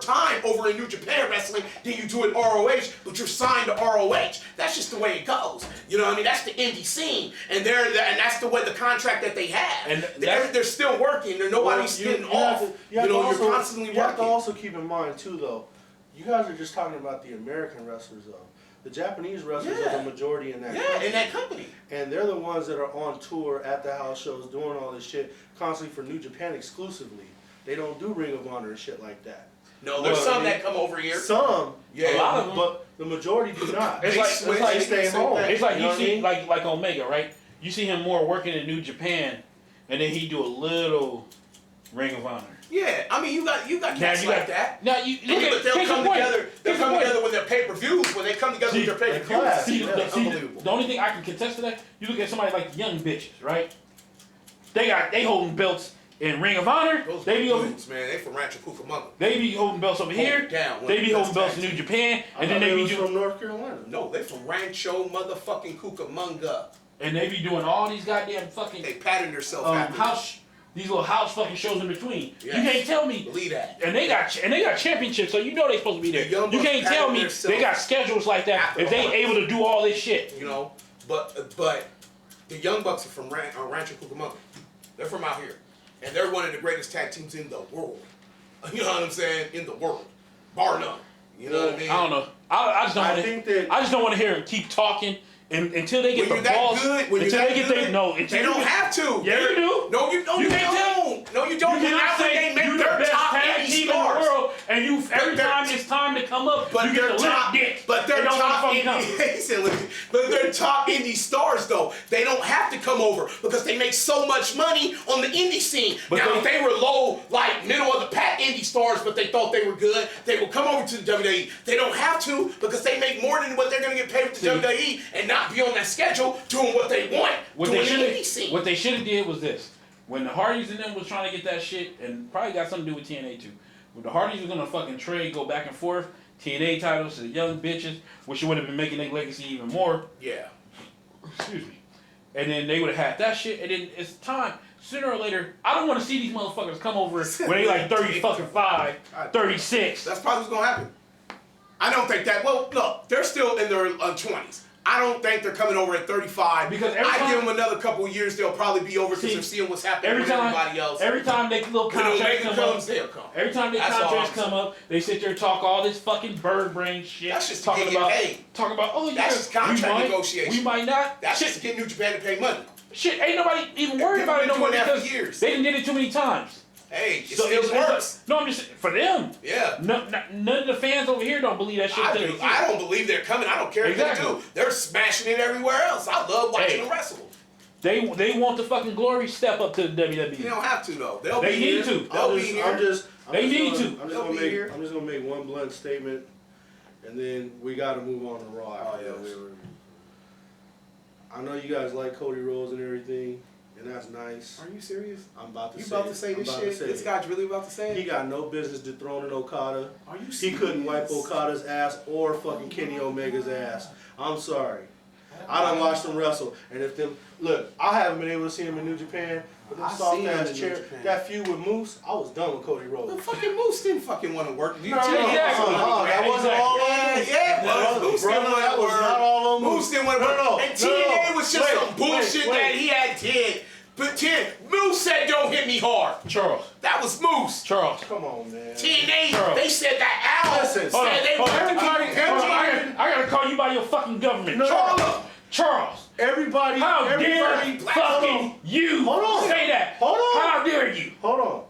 time over in New Japan wrestling than you do in ROH. But you're signed to ROH. That's just the way it goes. You know what I mean? That's the indie scene, and that's the way the contract that they have. And they're still working. Nobody's getting off. You're constantly You have to working. also keep in mind too, though. You guys are just talking about the American wrestlers, though. The Japanese wrestlers are the majority in that. in that company. And they're the ones that are on tour at the house shows, doing all this shit constantly for New Japan exclusively. They don't do Ring of Honor and shit like that. No, there's Well, some I mean, that come over here. Some, Yeah. A lot of them. but the majority do not. It's like they stay home. It's like You know you what I see, mean? like Omega, right? You see him more working in New Japan, and then he do a little Ring of Honor. Yeah, I mean you got cats like that. Now you look But at they'll here's come the point. together. They'll Here's the come point. together with their pay-per-views. When they come together with their pay-per-views, class. See, Yeah, see, unbelievable. the only thing I can contest to that, you look at somebody like the young bitches, right? They holding belts in Ring of Honor. Those They be dudes, man, they from Rancho Cucamonga. They be holding belts over here. Down, They be holding best belts in tag New team. Japan, I and then thought they be was doing. from North Carolina. No, they from Rancho motherfucking Cucamonga. And they be doing all these goddamn fucking They patted themselves after house, these little house fucking shows in between. Yes. You can't tell me. Believe that. And they got championships, so you know they supposed to be there. The Young You Bucks can't tell me patted they got schedules like that after if they the able to do all this shit. You know, but the Young Bucks are from Rancho Cucamonga. They're from out here, and they're one of the greatest tag teams in the world. You know what I'm saying? In the world, bar none. You know what I mean? I don't know. I just don't. I wanna, think that- I just don't want to hear them keep talking until they get When the you're balls. that good, when until you're they that get good, they no. they Until don't you get, have to. Yeah, you do. No, you You can't don't. No, you don't. You cannot That's when say they make you're the their best top tag indie team in the stars. world, and you every they're- time it's time to come up, But you get they're the top, left dick. but they're They don't top wanna fucking indie. come. He said, "Listen," but they're top indie stars though. They don't have to come over because they make so much money on the indie scene. But now, if they were low, like middle of the pack indie stars, but they thought they were good, they will come over to the WWE. They don't have to because they make more than what they're going to get paid with the WWE and not be on that schedule doing what they want. What doing they the indie should scene. what they should have did was this. When the Hardys and them was trying to get that shit, and probably got something to do with TNA too. When the Hardys was gonna fucking trade, go back and forth, TNA titles to the young bitches, which would have been making their legacy even more. Yeah. Excuse me. And then they would have had that shit, and then it's time. Sooner or later, I don't want to see these motherfuckers come over when they like 30 fucking 5, 36. That's probably what's going to happen. I don't think that. Well, look, they're still in their 20s. I don't think they're coming over at 35. Because every I time- give them another couple of years, they'll probably be over because they're seeing what's happening Every with time, everybody else. every time they little When contracts Omega come comes, up, they'll come. every time their That's all contracts I'm come up, they sit there and talk all this fucking bird brain shit. That's just to talking get about, paid. talking about, oh yeah, That's just contract we might, negotiation. we might not. That's shit, just to get New Japan to pay money. shit, ain't nobody even worried People about it been no more doing that for because years. they done did it too many times. Hey, it So still it's works. no, I'm just for them. Yeah. None of the fans over here don't believe that shit. till they see it. I don't believe they're coming. I don't care if Exactly. they do. They're smashing it everywhere else. I love watching them wrestle. They want the fucking glory step up to the They WWE. don't have to though. They'll They be need here. to. They'll be here. I'm just They need gonna, to. I'm just They'll gonna be make. here. I'm just gonna make one blunt statement, and then we got to move on to Raw. Oh, after that. yes. I know you guys like Cody Rhodes and everything, and that's nice. Are you serious? I'm about to You say about it. to say I'm this about to shit? say This it. guy's really about to say it? He got no business dethroning Okada. Are you serious? He couldn't wipe Okada's ass or fucking Kenny Omega's ass. I'm sorry. I done watched them wrestle, and if them look, I haven't been able to see him in New Japan. But them I've soft seen him ass in New chair, Japan. that feud with Moose, I was done with Cody The Rhodes. fucking Moose didn't fucking want to work. No, that wasn't all on Moose. Yeah, it was. Moose didn't want that to was work. not all on Moose. Moose didn't want to work. No, And TNA was just Wait, some bullshit wait. that he had did. But Moose said, "Don't hit me hard." Charles. That was Moose. Charles. Come on, man. TNA, Charles. they said that Al Listen, hold said on, they hold on. wanted to Everybody- keep him. I gotta call you by your fucking government. No, Charles. no. Charles. Everybody, How everybody, dare fucking you Hold on. say that? Hold on. How dare you? Hold on.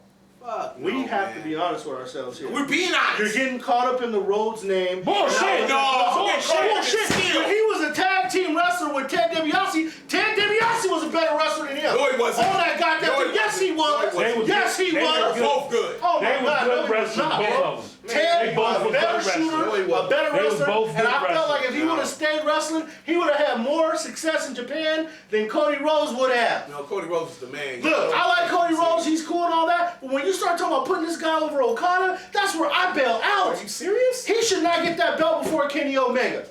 Fuck, We no, have man. to be honest with ourselves here. We're being honest. You're getting caught up in the Rhodes name. Bullshit. Bullshit. When he was a tag team wrestler with Ted DiBiase, Ted DiBiase was a better wrestler than him. No, he wasn't. On that goddamn No, he thing. Yes, he was. wasn't. No, he wasn't. Yes, he They were was. They're both good. Oh They my was God, good no, he was wrestlers, not, both bro. of them. Ted They both was a was better good wrestlers. shooter, No, he a wasn't. better They was wrestler, both and good I felt wrestlers. like if he would have stayed wrestling, he would have had more success in Japan than Cody Rhodes would have. No, Cody Rhodes is the man. Look, I like Cody Rhodes, he's cool and all that, but when you start talking about putting this guy over Okada, that's where I bail out. Are you serious? He should not get that belt before Kenny Omega.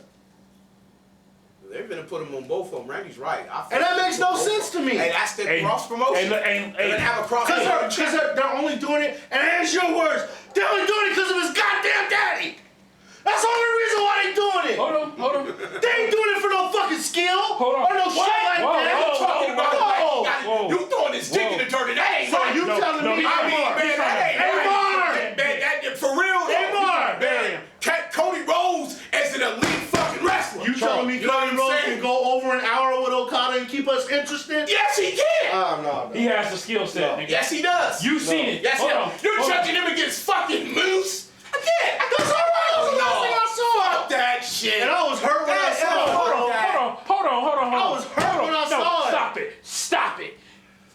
They're gonna put him on both of them. Randy's right. And that makes no sense to me. Hey, that's the cross promotion. They're gonna have a cross promotion. Because they're only doing it, and it's your words, they're only doing it because of his goddamn daddy. That's the only reason why they're doing it. Hold on. They ain't doing it for no fucking skill Hold on. or no shit like Whoa, that. whoa, Talking about whoa. you throwing his dick in the dirt, and that ain't So right. you telling me, I mean, Amar, man, that ain't Amar, right. Man, for real, Amar, man. Cody Rhodes as an elite fucking wrestler. you telling me You know what Cody I'm Rhodes saying? can go over an hour with Okada and keep us interested? Yes, he can. No. He has the skill set, nigga. Yes, he does. You seen it. Yes, Hold he on. does. You're Hold on. judging him against fucking Moose. Again, that's all right. That was the last thing I saw. Fuck that shit. And I was hurt when I Yeah, saw it. yeah, Hold on. I was hurt when I saw it. Stop it.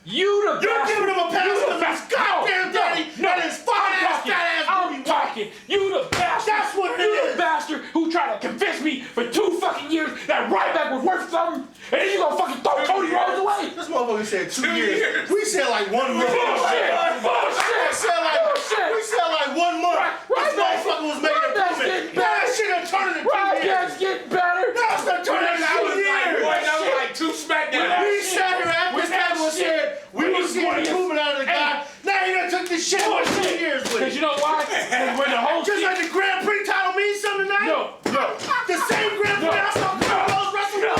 You're giving him a pass because his goddamn daddy and his fat ass I'm booty talking. You the bastard. That's what it You is. the bastard who tried to convince me for 2 fucking years that Ryback was worth something, and then you gonna fucking throw Cody Rhodes away. This motherfuckers said 2 years. We said like 1 month. Bullshit! We said like 1 month. This motherfucker was making a improvement. Now that shit done turned into 2 years. That's getting better. Now it's done turned into 2 years. That was like 2 SmackDown. We sat here after this guy was said we was getting improvement out of the guy. Now he done took this shit for 2 years with Because it. you know why? Because when the whole Just like the Grand Prix title means something tonight. No. The same Grand Prix I saw Carlos wrestle.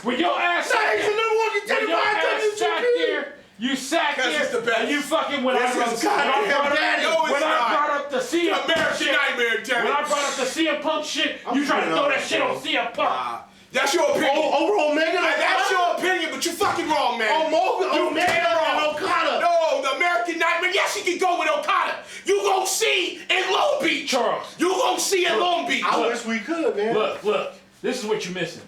When your ass Now sat he's the number one contender behind WGP. you sat Because it's the there, best. and you fucking when I This brought is goddamn daddy. No, it's when I not. brought up the CM Punk American shit, Nightmare, damn when it. I brought up the CM Punk shit, you try to putting throw on that it, shit bro. on CM Punk. That's your opinion. Over Omega, That's your opinion, but you fucking wrong, man. Omega and Okada. No, the American Nightmare. Yes, you can go with Okada. You gon' see in Long Beach. Charles. You gon' see in Long Beach. I wish we could, man. Look, this is what you're missing.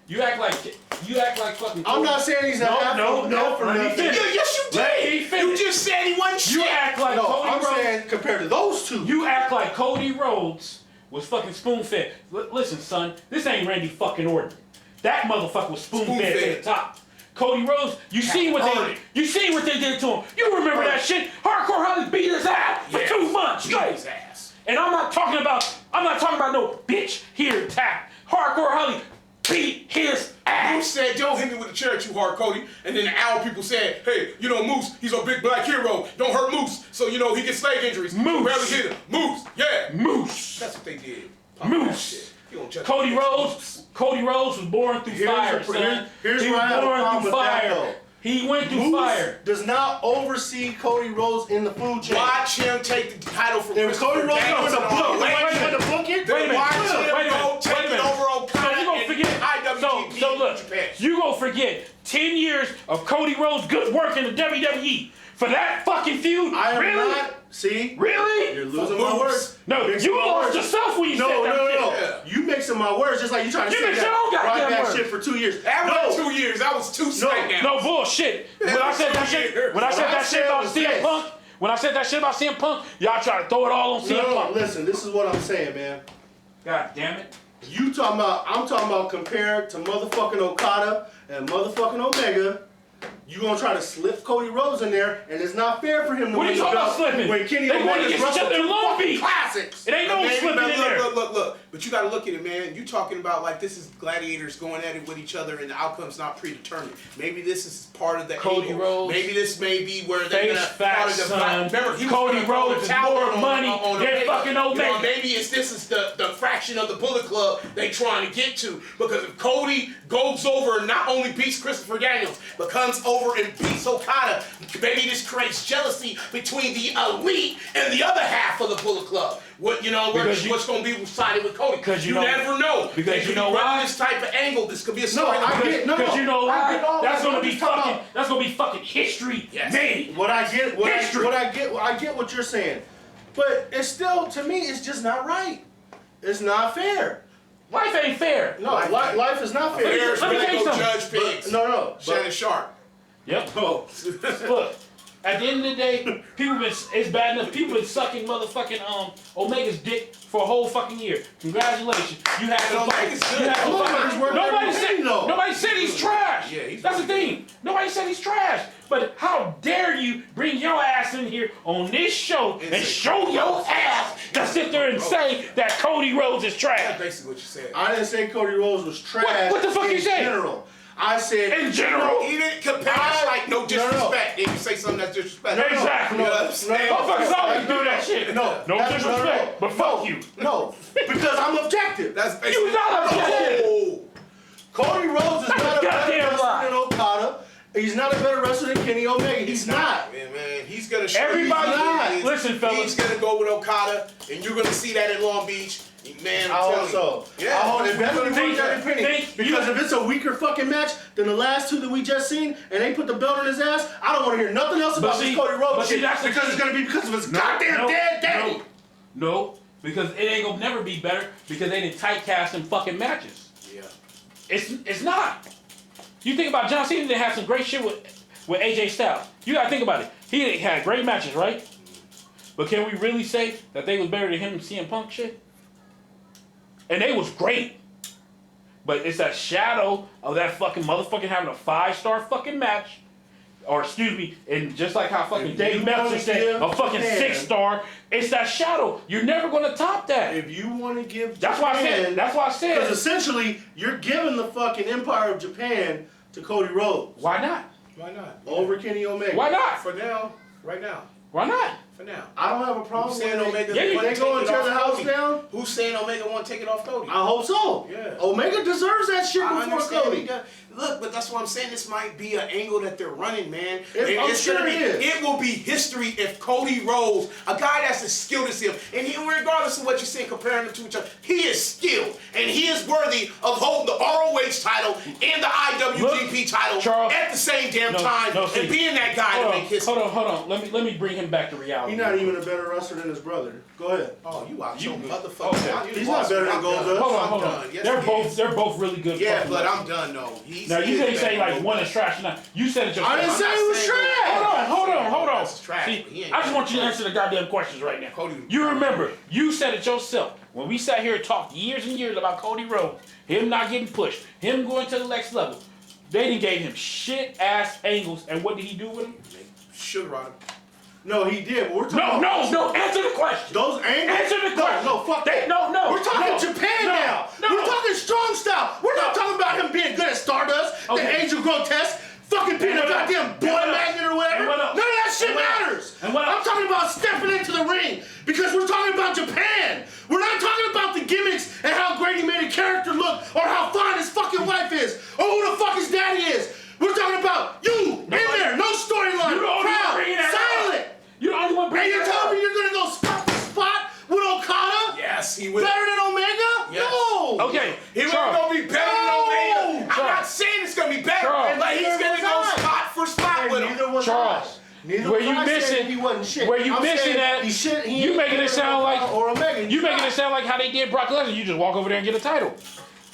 You act like fucking. I'm not saying he's a half no, for let me nothing. finish. Yes, you Let me did. finish. You just said he wasn't shit. You act like No, Cody I'm Rhodes. saying compared to those two. You act like Cody Rhodes was fucking spoon-fed. Listen, son, this ain't Randy fucking Orton. That motherfucker was spoon-fed to the top. Cody Rhodes, you see what they did to him. You remember that shit? Hardcore Holly beat his ass for 2 months straight. His ass. And I'm not talking about no bitch here tap. Hardcore Holly beat his You ass. said, don't hit me with the chair too hard, Cody. And then the Owl people said, hey, you know, Moose, he's a big black hero. Don't hurt Moose. So, you know, he gets leg injuries. Moose. Barely hit him. Moose, yeah. Moose. That's what they did. Moose. You don't judge Cody me. Rhodes was born through fire, son. here's He where I was have a born problem through with that, fire. though. He went through Moose fire. does not oversee Cody Rhodes in the food chain. Watch him take the title from If Cody Rhodes Daniels with the and all book, that. with the book it, Wait a minute. Watch Wait a him minute. go take Wait a it minute. over Okada So you gonna and forget? IWGP So look, Japan. you gonna forget 10 years of Cody Rhodes' good work in the WWE for that fucking feud? I am really? not. See, Really? you're losing my Moose. words. No, You're mixing you my lost words. yourself when you No, said that shit. no. You mixing my words just like you trying to You say mixed your own that right goddamn back words. shit for 2 years. That no, was 2 years. That was 2 SmackDowns. No bullshit. When I said that shit about CM Punk, when I said that shit about CM Punk, y'all try to throw it all on CM no, Punk. listen, this is what I'm saying, man. God damn it. I'm talking about compared to motherfucking Okada and motherfucking Omega. You gonna try to slip Cody Rhodes in there, and it's not fair for him to What are win you the talking about belt slipping? when Kenny They won Omega's against each wrestled other in two Long fucking Beach. classics. It ain't no Maybe, slipping but in there. Look. But you got to look at it, man. You talking about like this is gladiators going at it with each other, and the outcome's not predetermined. Maybe this is part of the Cody angle. Rhodes. Maybe this may be where they're Face gonna facts, part of the son. Remember, he was Cody gonna throw Rhodes the is towel more on money than Omega. fucking You know, Omega. maybe this is the fraction of the Bullet Club they trying to get to, because if Cody goes over and not only beats Christopher Daniels, but comes over and beats Okada, maybe this creates jealousy between the elite and the other half of the Bullet Club. What's going to be sided with Cody? Because you you know- never know. because They you could know be running why? this type of angle. This could be a No, story. I get no. Because you know I get why? all That's that. gonna I'm be just talking fucking. about- That's gonna be fucking history Yes. made. What I get, History. I get what you're saying, but it's still, to me, it's just not right. It's not fair. Life ain't fair. No, life is not fair. There's Let me where tell they you go something. judge pigs. No. Shannon Sharp. Yep. Oh, Look, at the end of the day, it's bad enough. People been sucking motherfucking Omega's dick for a whole fucking year. Congratulations. You had some Omega's good. you had some Omega's fucking- worth Nobody every penny, said though. nobody said he's trash. Yeah, he's That's the really thing. Nobody said he's trash. But how dare you bring your ass in here on this show and show your ass to sit there and say that Cody Rhodes is That's trash. basically what you said. I didn't say Cody Rhodes was trash. What the fuck in you say? general. I said In general. He didn't compare us like no disrespect. If you say something that's disrespectful. Exactly. You know what I'm saying? Motherfuckers always do that shit. No, No that's- disrespect, but fuck you. No, because I'm objective. That's basically. You not objective. Oh. Cody Rhodes is That's not a a better goddamn wrestler lie. than Okada. He's not a better wrestler than Kenny Omega. He's not. Man, he's gonna show Everybody- you who he is. listen, fellas. He's gonna go with Okada, and you're gonna see that in Long Beach. Man, I I'm hope telling so. you. Yeah. I hope it definitely Think- works every penny. think Because you- if it's a weaker fucking match than the last two that we just seen, and they put the belt on his ass, I don't want to hear nothing else about see- this Cody Rhodes but see, shit. that's the Because thing. it's gonna be because of his goddamn dead daddy. No, because it ain't gonna never be better because they didn't type cast in fucking matches. Yeah. It's not. You think about John Cena, they had some great shit with AJ Styles. You gotta think about it. He had great matches, right? But can we really say that they was better than him and CM Punk shit? And they was great. But it's that shadow of that fucking motherfucking having a 5-star fucking match. Or excuse me, and just like how fucking Dave Meltzer said, a fucking 6-star. It's that shadow. You're never gonna top that. If you want to give That's why I said. That's why I said. Because essentially, you're giving the fucking Empire of Japan to Cody Rhodes. Why not? Why not? Over Kenny Omega. Why not? For now, right now. Why not? For now. I don't have a problem Who's with saying it. Omega They want to go take and it tear off the house Cody? down. Who's saying Omega want to take it off Cody? I hope so. Yeah. Omega deserves that shit I before understand Cody. he does. Look, but that's what I'm saying. This might be an angle that they're running, man. I'm sure it is. It will be history if Cody Rhodes, a guy that's as skilled as him, and he, regardless of what you're saying, comparing them to each other, he is skilled and he is worthy of holding the ROH title and the IWGP title Charles, at the same damn time and being that guy to make history. Hold on. Let me bring him back to reality. He's not even a better wrestler than his brother. Go ahead. Oh, you out your motherfucker. Okay. He's not better than Goldust. Hold on. Yes, They're both really good. Yeah, fucking but wrestlers. I'm done though. Now you didn't say like one is trash. Now you said it yourself. I didn't say it was trash. Hold on. That's trash, See, but he ain't I just got want you to no answer the goddamn questions right now. Cody- You remember, you said it yourself. When we sat here and talked years and years about Cody Rhodes, him not getting pushed, him going to the next level, they didn't gave him shit-ass angles, and what did he do with him? Sugar on him. No, he did. But we're talking No, answer the question. Those angles. Answer the question. No, fuck that. No. We're talking Japan now. We're talking strong style. We're not talking about him being good at Stardust, the Angel Grotesque, fucking being a goddamn boy magnet or whatever. None of that shit matters. I'm talking about stepping into the ring because we're talking about Japan. We're not talking about the gimmicks and how great he made a character look or how fine his fucking wife is or who the fuck his daddy is. We're talking about you in there, no storyline, proud, silent. You're the only one bringing And you're telling me you're gonna go spot for spot with Okada? Yes, he will. Better than Omega? Yes. No. Okay, He was Charles. gonna be better than Omega. I'm Charles. not saying it's gonna be better, Charles. but he's gonna go spot for spot with him. Neither was Charles. Neither Where was you I missing? saying he wasn't shit. Where you I'm missing saying that? He You making it sound like or Omega. you making it sound like how they did Brock Lesnar. You just walk over there and get a title.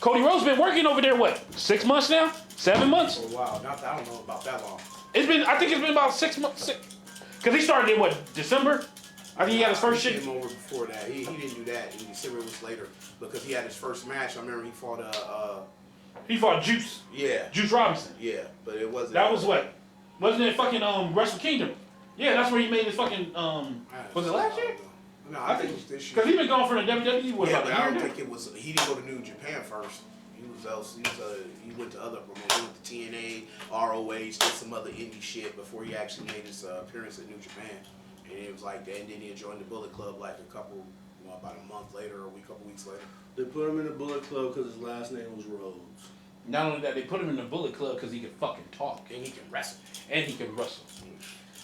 Cody Rhodes been working over there what? 6 months now? 7 months? Oh wow, I don't know about that long. I think it's been about 6 months. Because he started in what? December? I think he had his first He shit. came over before that. He didn't do that. In December was later because he had his first match. I remember he fought He fought Juice Juice Robinson. Yeah, but it wasn't. That was what? Wasn't it fucking Wrestle Kingdom? Yeah, that's where he made his fucking was it last year? No, I think it was this year. Because he been going from the WWE what, Yeah, about but a I year don't now? think it was. He didn't go to New Japan first. He went to other promotions. He went to TNA, ROH, did some other indie shit before he actually made his appearance at New Japan. And it was like that. And then he joined the Bullet Club like about a month later or a couple weeks later. They put him in the Bullet Club because his last name was Rhodes. Not only that, they put him in the Bullet Club because he could fucking talk. And he can wrestle. And he can wrestle.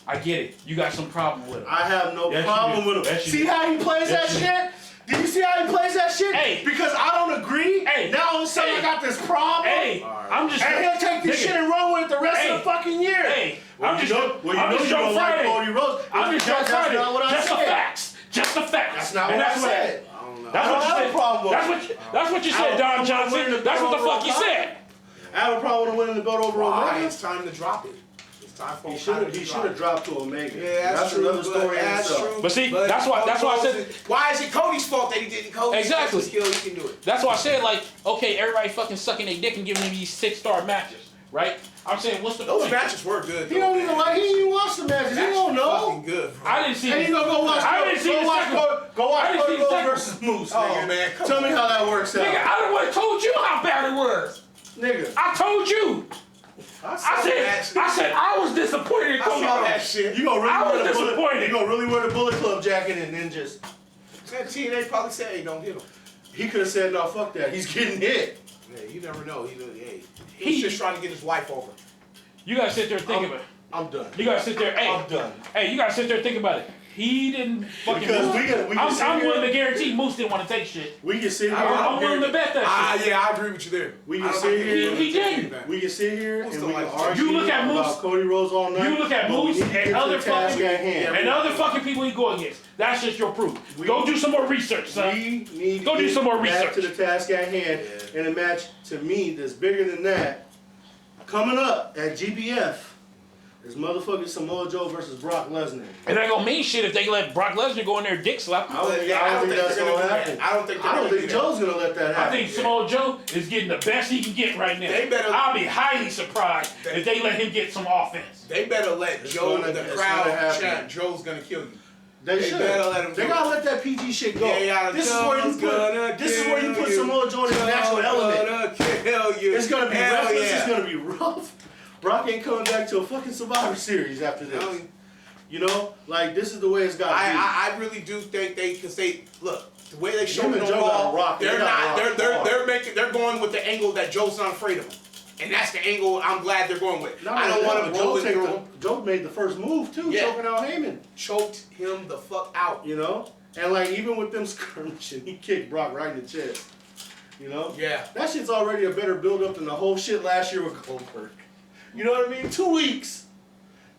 I get it. You got some problem with him. I have no Yes, problem you do. with him. Yes, you See do. how he plays Yes, that you shit? Did you see how he plays that shit? Hey. Because I don't agree. Hey. Now all of a sudden I got this problem. Hey, I'm just. And he'll take this Nigga. shit and run with it the rest of the fucking year. Hey, Well, I'm you just. know, well, you I'm know just you Joe don't like Friday. Cody Rhodes. I'm just Joe That's Friday. not what I Just the said. facts. Just the facts. That's not And what I that's said. I don't know. That's I what don't you have a said. problem with That's what you I said, don't Don have a problem with Johnson. winning That's the what the belt fuck you over said. I have a problem with winning the belt over Why? Omega. It's time to drop it. It's time for He Okada to should drop have it. dropped to Omega. Yeah, that's true, another but story in that's itself. true. But see, that's why I said. Why is it Cody's fault that he didn't? Cody's Exactly. skill, he can do it. That's why I said, like, okay, everybody fucking sucking their dick and giving him these 6-star matches, right? I'm saying, what's the Those point? matches were good. He don't even like. He didn't even watch the matches. He Matches don't were know. fucking good. Bro. I didn't see. And you gonna go watch? I didn't see the second one. Go watch I didn't Cody see the Rhodes second versus Moose. Oh, Nigga. man, come Tell me on. how that works out. Nigga, I would have told you how bad it was. Nigga. I told you. I said I was disappointed in I Cody saw that Rhodes. shit. You gonna I was really wear the bullet? disappointed. You gonna really wear the Bullet Club jacket and then just? That TNA probably said, "Hey, don't hit him." He could have said, "No, fuck that. He's getting hit." Yeah, you never know. He's just trying to get his wife over. You gotta sit there and think about it. I'm done. You gotta sit there. Hey, I'm done. Hey, you gotta sit there and think about it. He didn't fucking. Because Moose. we can sit I'm here- willing to guarantee Moose didn't want to take shit. We can sit here. I'm willing to bet that shit. Yeah, I agree with you there. We can I don't sit think here- He didn't. We can sit here Moose and don't we can like- argue You look at about Moose- Cody Rhodes all night. You look at but we Moose need to get and to other the task fucking at hand. and other fucking people he go against. That's just your proof. Go do some more research, son. We need Go to do get some more back research. to the task at hand in a match to me that's bigger than that. Coming up at GBF, is motherfucking Samoa Joe versus Brock Lesnar. It ain't gonna mean shit if they let Brock Lesnar go in there dick slap. I don't think that's gonna happen. I don't think Joe's gonna let that happen. I think Samoa Joe is getting the best he can get right now. I'll be highly surprised if they let him get some offense. They better let Joe, the crowd chant, Joe's gonna kill you. They should. Better let him. They gotta let that PG shit go. Yeah, this is where you put Samoa Joe in his natural element. It's gonna be rough. This is gonna be rough. Brock ain't coming back to a fucking Survivor Series after this. You know, like this is the way it's got to be. I really do think because they look the way they show it on Raw. They're going with the angle that Joe's not afraid of him, and that's the angle I'm glad they're going with. I don't want to roll it through. Joe made the first move too, choking out Heyman. Choked him the fuck out. You know, and like even with them skirmishing, he kicked Brock right in the chest. You know, that shit's already a better build up than the whole shit last year with Goldberg. You know what I mean? 2 weeks.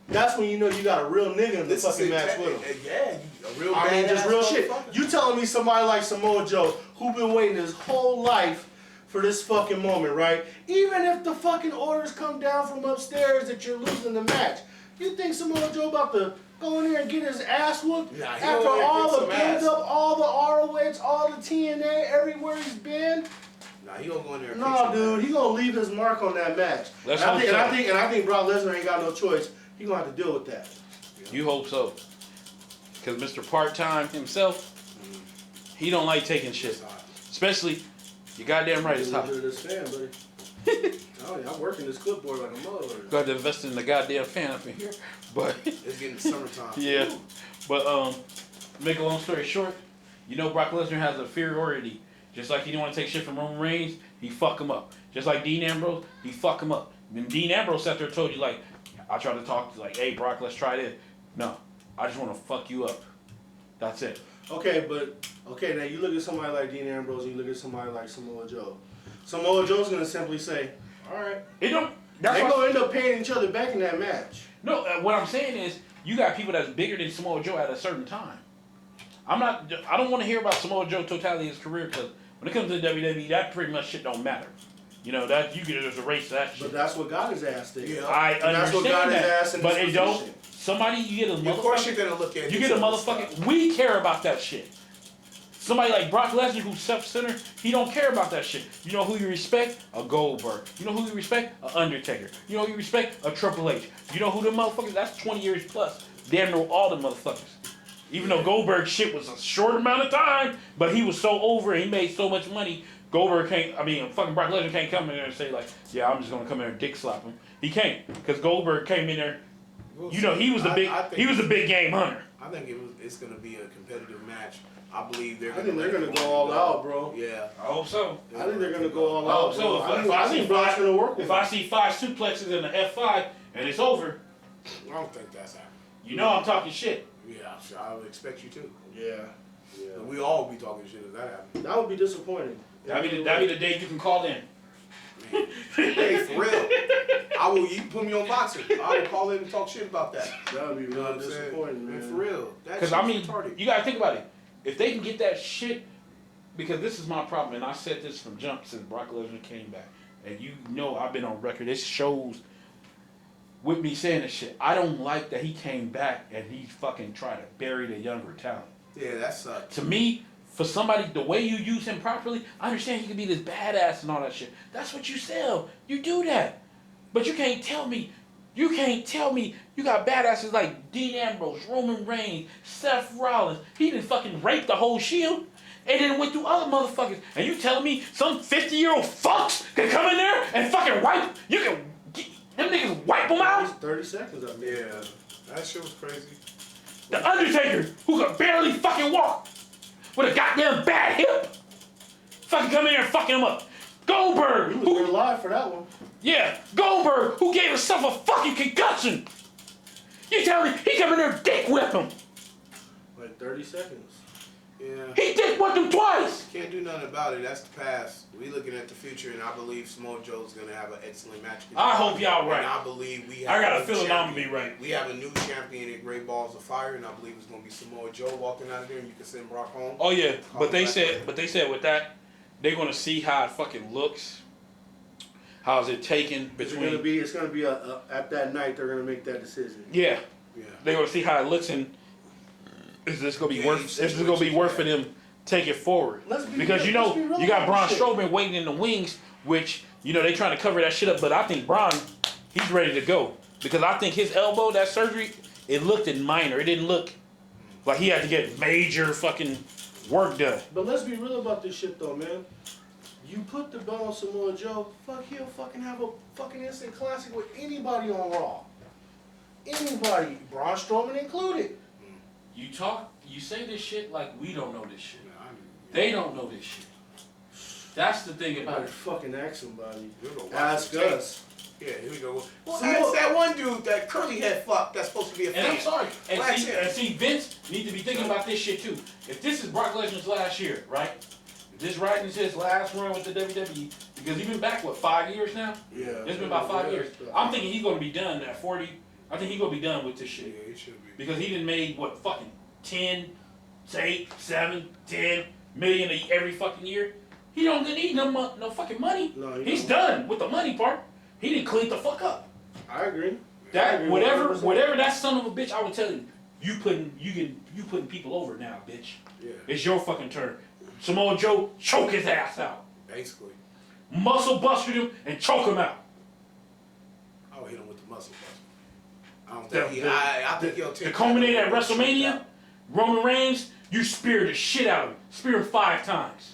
That's when you know you got a real nigga in the fucking match with him. Yeah, a real. I mean, just real shit. You telling me somebody like Samoa Joe, who been waiting his whole life for this fucking moment, right? Even if the fucking orders come down from upstairs that you're losing the match, you think Samoa Joe about to go in there and get his ass whooped after all the build up, all the ROH, all the TNA, everywhere he's been? Nah, he gonna go in there. No, dude, he gonna leave his mark on that match. I think Brock Lesnar ain't got no choice. He gonna have to deal with that. You hope so, because Mr. Part-Time himself, he don't like taking shit. Especially, you goddamn right, it's hot. This fan, buddy. I'm working this clipboard like a motherfucker. Got to invest in the goddamn fan up in here, but it's getting summertime. Yeah, but make a long story short, you know Brock Lesnar has inferiority. Just like he didn't want to take shit from Roman Reigns, he fuck him up. Just like Dean Ambrose, he fuck him up. When Dean Ambrose sat there and told you, like, I tried to talk to, like, hey, Brock, let's try this. No, I just want to fuck you up. That's it. Okay, now you look at somebody like Dean Ambrose and you look at somebody like Samoa Joe. Samoa Joe's going to simply say, all right. They're going to end up paying each other back in that match. No, what I'm saying is, you got people that's bigger than Samoa Joe at a certain time. I don't want to hear about Samoa Joe totality of his career, because when it comes to the WWE, that pretty much shit don't matter. You know, that you can just erase that shit. But that's what got his ass there. Yeah. I understand that's what got that. His ass in but this it don't. Somebody, you get a motherfucker. Of course you're gonna look at. You get a motherfucking. We care about that shit. Somebody like Brock Lesnar, who's self-centered, he don't care about that shit. You know who you respect? A Goldberg. You know who you respect? A Undertaker. You know who you respect? A Triple H. You know who the motherfuckers? That's 20 years plus. Damn near all the motherfuckers. Even though Goldberg's shit was a short amount of time, but he was so over and he made so much money. Goldberg fucking Brock Lesnar can't come in there and say like, yeah, I'm just gonna come in there and dick slap him. He can't, because Goldberg came in there. You know, he was the big game hunter. I think it's gonna be a competitive match. I believe they're gonna go all out, bro. Yeah, I hope so. I think they're gonna go all out. So I think Brock's gonna work. If I see 5 suplexes in the F5 and it's over, I don't think that's happening. You know I'm talking shit. Yeah, I would expect you to. Yeah. We all be talking shit if that happens. That would be disappointing. That'd be the day you can call in. Man. Hey, for real. You can put me on Boxer. I will call in and talk shit about that. That would be really disappointing, man. For real. Because you gotta think about it. If they can get that shit, because this is my problem, and I said this from jump since Brock Lesnar came back, and you know I've been on record. This shows with me saying this shit. I don't like that he came back and he fucking tried to bury the younger talent. Yeah, that sucks. To me, for somebody, the way you use him properly, I understand he can be this badass and all that shit. That's what you sell. You do that. But you can't tell me you got badasses like Dean Ambrose, Roman Reigns, Seth Rollins. He done fucking raped the whole Shield and then went through other motherfuckers. And you telling me some 50-year-old fucks can come in there and fucking wipe? You can them niggas wipe them out? 30 seconds up there. Yeah, that shit was crazy. The Undertaker, who could barely fucking walk with a goddamn bad hip, fucking come in there and fucking him up. Goldberg, He was there live for that one. Yeah, Goldberg, who gave himself a fucking concussion. You tell me he come in there and dick whip him. Like 30 seconds. Yeah. He dick whipped him twice. Can't do nothing about it. That's the past. We looking at the future, and I believe Samoa Joe's gonna have an excellent match. I hope y'all right. And I believe we have I got a feeling I'm gonna be right. We have a new champion at Great Balls of Fire, and I believe it's gonna be Samoa Joe walking out of there, and you can send Brock home. Oh yeah, but they said with that, they're gonna see how it fucking looks. How's it taken It's between? gonna be at that night they're gonna make that decision. Yeah, Yeah. they're gonna see how it looks and is this gonna be worth? Is this gonna be worth for them take it forward? Because you know you got Braun Strowman waiting in the wings, which you know they trying to cover that shit up. But I think Braun, he's ready to go because I think his elbow, that surgery, it looked minor. It didn't look like he had to get major fucking work done. But let's be real about this shit though, man. You put the belt on Samoa Joe, he'll fucking have a fucking instant classic with anybody on Raw. Anybody, Braun Strowman included. You say this shit like we don't know this shit. Yeah, They don't know this shit. That's the thing about Better it. fucking ask somebody. We'll go watch Ask the tape. us. Yeah, here we go. Well, So ask what- that one dude, that curly head fuck, that's supposed to be a And fan. I'm sorry. Well, ask him. And see, Vince need to be thinking about this shit too. If this is Brock Lesnar's last year, right? If this right is his last run with the WWE, because he's been back, what, 5 years now? Yeah. It's been about 5 years. I'm thinking he's going to be done at 40. I think he's going to be done with this Yeah, shit. it should be. Because he done made, what, fucking 10, 8, 7, 10 million every fucking year. He don't need no fucking money. No, he He's don't. done with the money part. He didn't clean the fuck up. I agree. That I agree whatever 100%. that son of a bitch, I would tell you, you putting people over now, bitch. Yeah, It's your fucking turn. Samoa Joe, choke his ass out. basically. Muscle busted him and choke him out. I would hit him with the muscle buster. I don't think I think he'll take To culminate at that. WrestleMania, Roman Reigns, you spear the shit out of him. Spear him 5 times.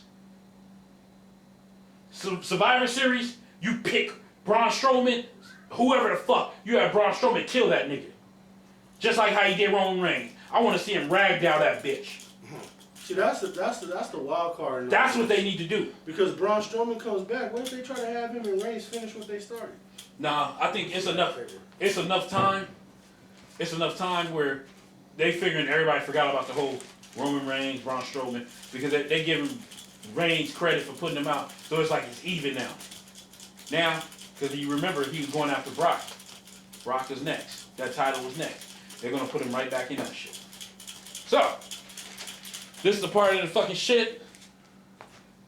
Survivor Series, you pick Braun Strowman, whoever the fuck, you have Braun Strowman kill that nigga. Just like how he did Roman Reigns. I want to see him rag down that bitch. See, that's the wild card. in That's all what this. they need to do. Because Braun Strowman comes back. What if they try to have him and Reigns finish what they started? Nah, I think it's enough. It's enough time. It's enough time where they figuring everybody forgot about the whole Roman Reigns, Braun Strowman, because they give him Reigns credit for putting him out. So it's like it's even now. Now, because you remember he was going after Brock. Brock is next. That title was next. They're gonna put him right back in that shit. So, this is the part of the fucking shit.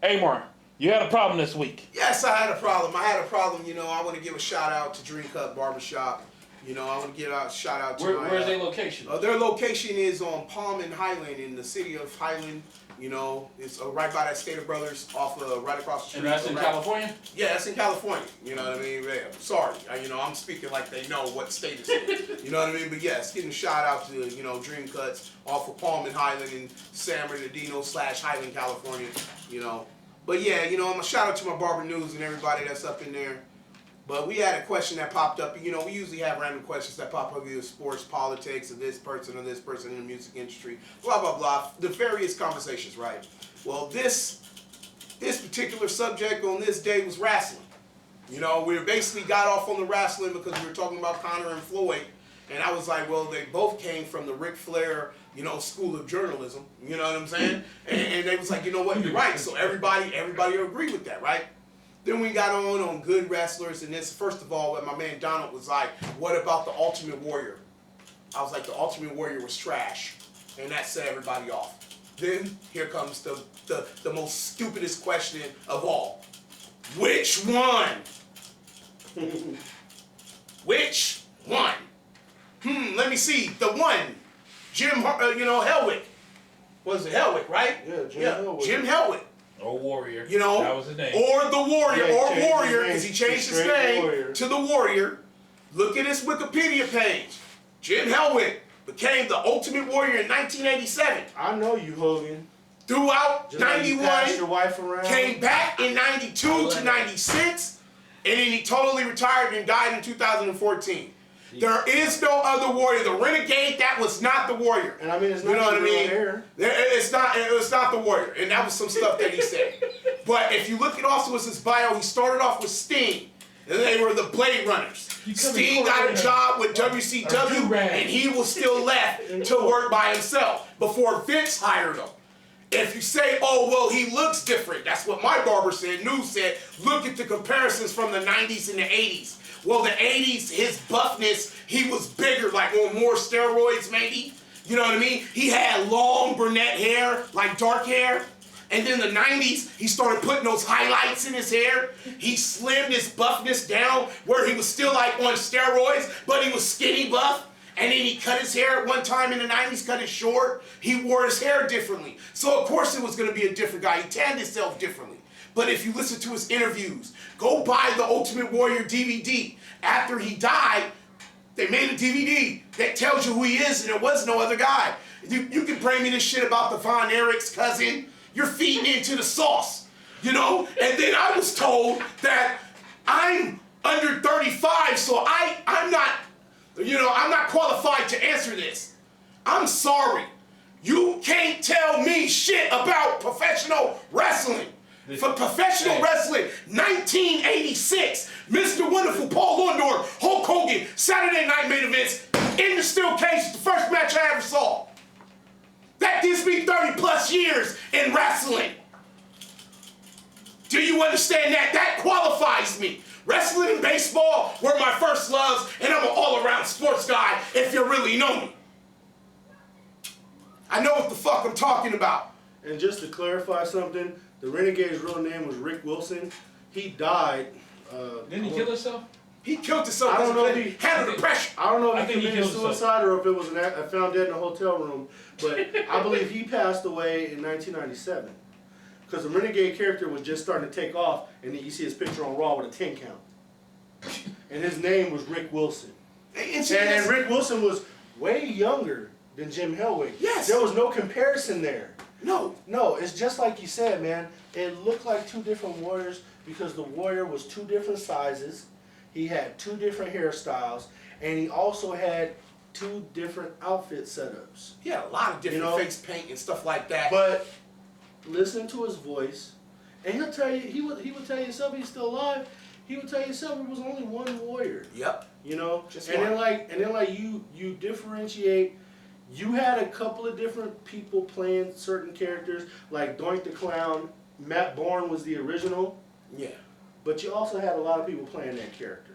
Amar, you had a problem this week. Yes, I had a problem. You know, I want to give a shout out to Dream Cut Barbershop. You know, I want to give a shout out to Where's their location? Their location is on Palm and Highland in the city of Highland. You know, it's right by that Stater Brothers, off right across the street. And that's in California? Yeah, that's in California. You know what I mean? Yeah, sorry, you know, I'm speaking like they know what state it's in. You know what I mean? But yes, getting a shout out to, you know, Dream Cuts off of Palm and Highland in San Bernardino / Highland, California. You know, but yeah, you know, I'm a shout out to my Barber News and everybody that's up in there. But we had a question that popped up. You know, we usually have random questions that pop up either sports, politics, of this person in the music industry, blah, blah, blah. The various conversations, right? Well, this particular subject on this day was wrestling. You know, we basically got off on the wrestling because we were talking about Conor and Floyd. And I was like, well, they both came from the Ric Flair, you know, school of journalism. You know what I'm saying? And they was like, you know what, you're right. So everybody agree with that, right? Then we got on good wrestlers, and this, first of all, when my man Donald was like, what about the Ultimate Warrior? I was like, the Ultimate Warrior was trash. And that set everybody off. Then, here comes the most stupidest question of all. Which one? Which one? Let me see. The one. Hellwick. Was it Hellwick, right? Yeah, Hellwick. Jim Hellwick. Or Warrior. You know, that was his name. or the Warrior, Yeah, or he changed Warrior, his because he name changed his straight name Warrior. to the Warrior. Look at his Wikipedia page. Jim Hellwick became the Ultimate Warrior in 1987. I know you, Hogan. Throughout Just like you passed your 91, wife around. came back in 92 to 96, and then he totally retired and died in 2014. There is no other Warrior. The Renegade, that was not the Warrior. And I mean, it's not You know what I mean? hair. It's not the Warrior, and that was some stuff that he said. But if you look at also his bio, he started off with Sting, and they were the Blade Runners. Sting got a job with WCW, and he was still left to work by himself before Vince hired him. If you say, oh, well, he looks different, that's what my barber said, News said, look at the comparisons from the 90s and the 80s. Well, the 80s, his buffness, he was bigger, like on more steroids maybe. You know what I mean? He had long brunette hair, like dark hair. And then the 90s, he started putting those highlights in his hair. He slimmed his buffness down where he was still like on steroids, but he was skinny buff. And then he cut his hair at one time in the 90s, cut it short. He wore his hair differently. So of course it was going to be a different guy. He tanned himself differently. But if you listen to his interviews, go buy the Ultimate Warrior DVD. After he died, they made a DVD that tells you who he is, and there was no other guy. You can bring me this shit about the Von Erich's cousin. You're feeding into the sauce, you know? And then I was told that I'm under 35, so I'm not, I'm not qualified to answer this. I'm sorry. You can't tell me shit about professional wrestling. For professional wrestling, 1986, Mr. Wonderful Paul Orndorff, Hulk Hogan, Saturday Night Main Events, in the steel cage, the first match I ever saw. That gives me 30 plus years in wrestling. Do you understand that? That qualifies me. Wrestling and baseball were my first loves, and I'm an all-around sports guy if you really know me. I know what the fuck I'm talking about. And just to clarify something, the Renegade's real name was Rick Wilson. He died. Didn't he kill himself? He killed himself. I don't know if he handled the pressure. I don't know if he think he committed killed suicide or if it was found dead in a hotel room, but I believe he passed away in 1997. Because the Renegade character was just starting to take off, and then you see his picture on Raw with a 10 count. And his name was Rick Wilson. And Rick Wilson was way younger than Jim Hellwig. Yes. There was no comparison there. No. No, it's just like you said, man. It looked like two different warriors because the warrior was two different sizes. He had two different hairstyles, and he also had two different outfit setups. He had a lot of different face paint and stuff like that. But listen to his voice, and he'll tell you. He would tell you himself he's still alive. He would tell you himself there was only one warrior. Yep. You know, Just and one. then like you differentiate. You had a couple of different people playing certain characters, like Doink the Clown. Matt Bourne was the original. Yeah. But you also had a lot of people playing that character.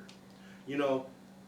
You know,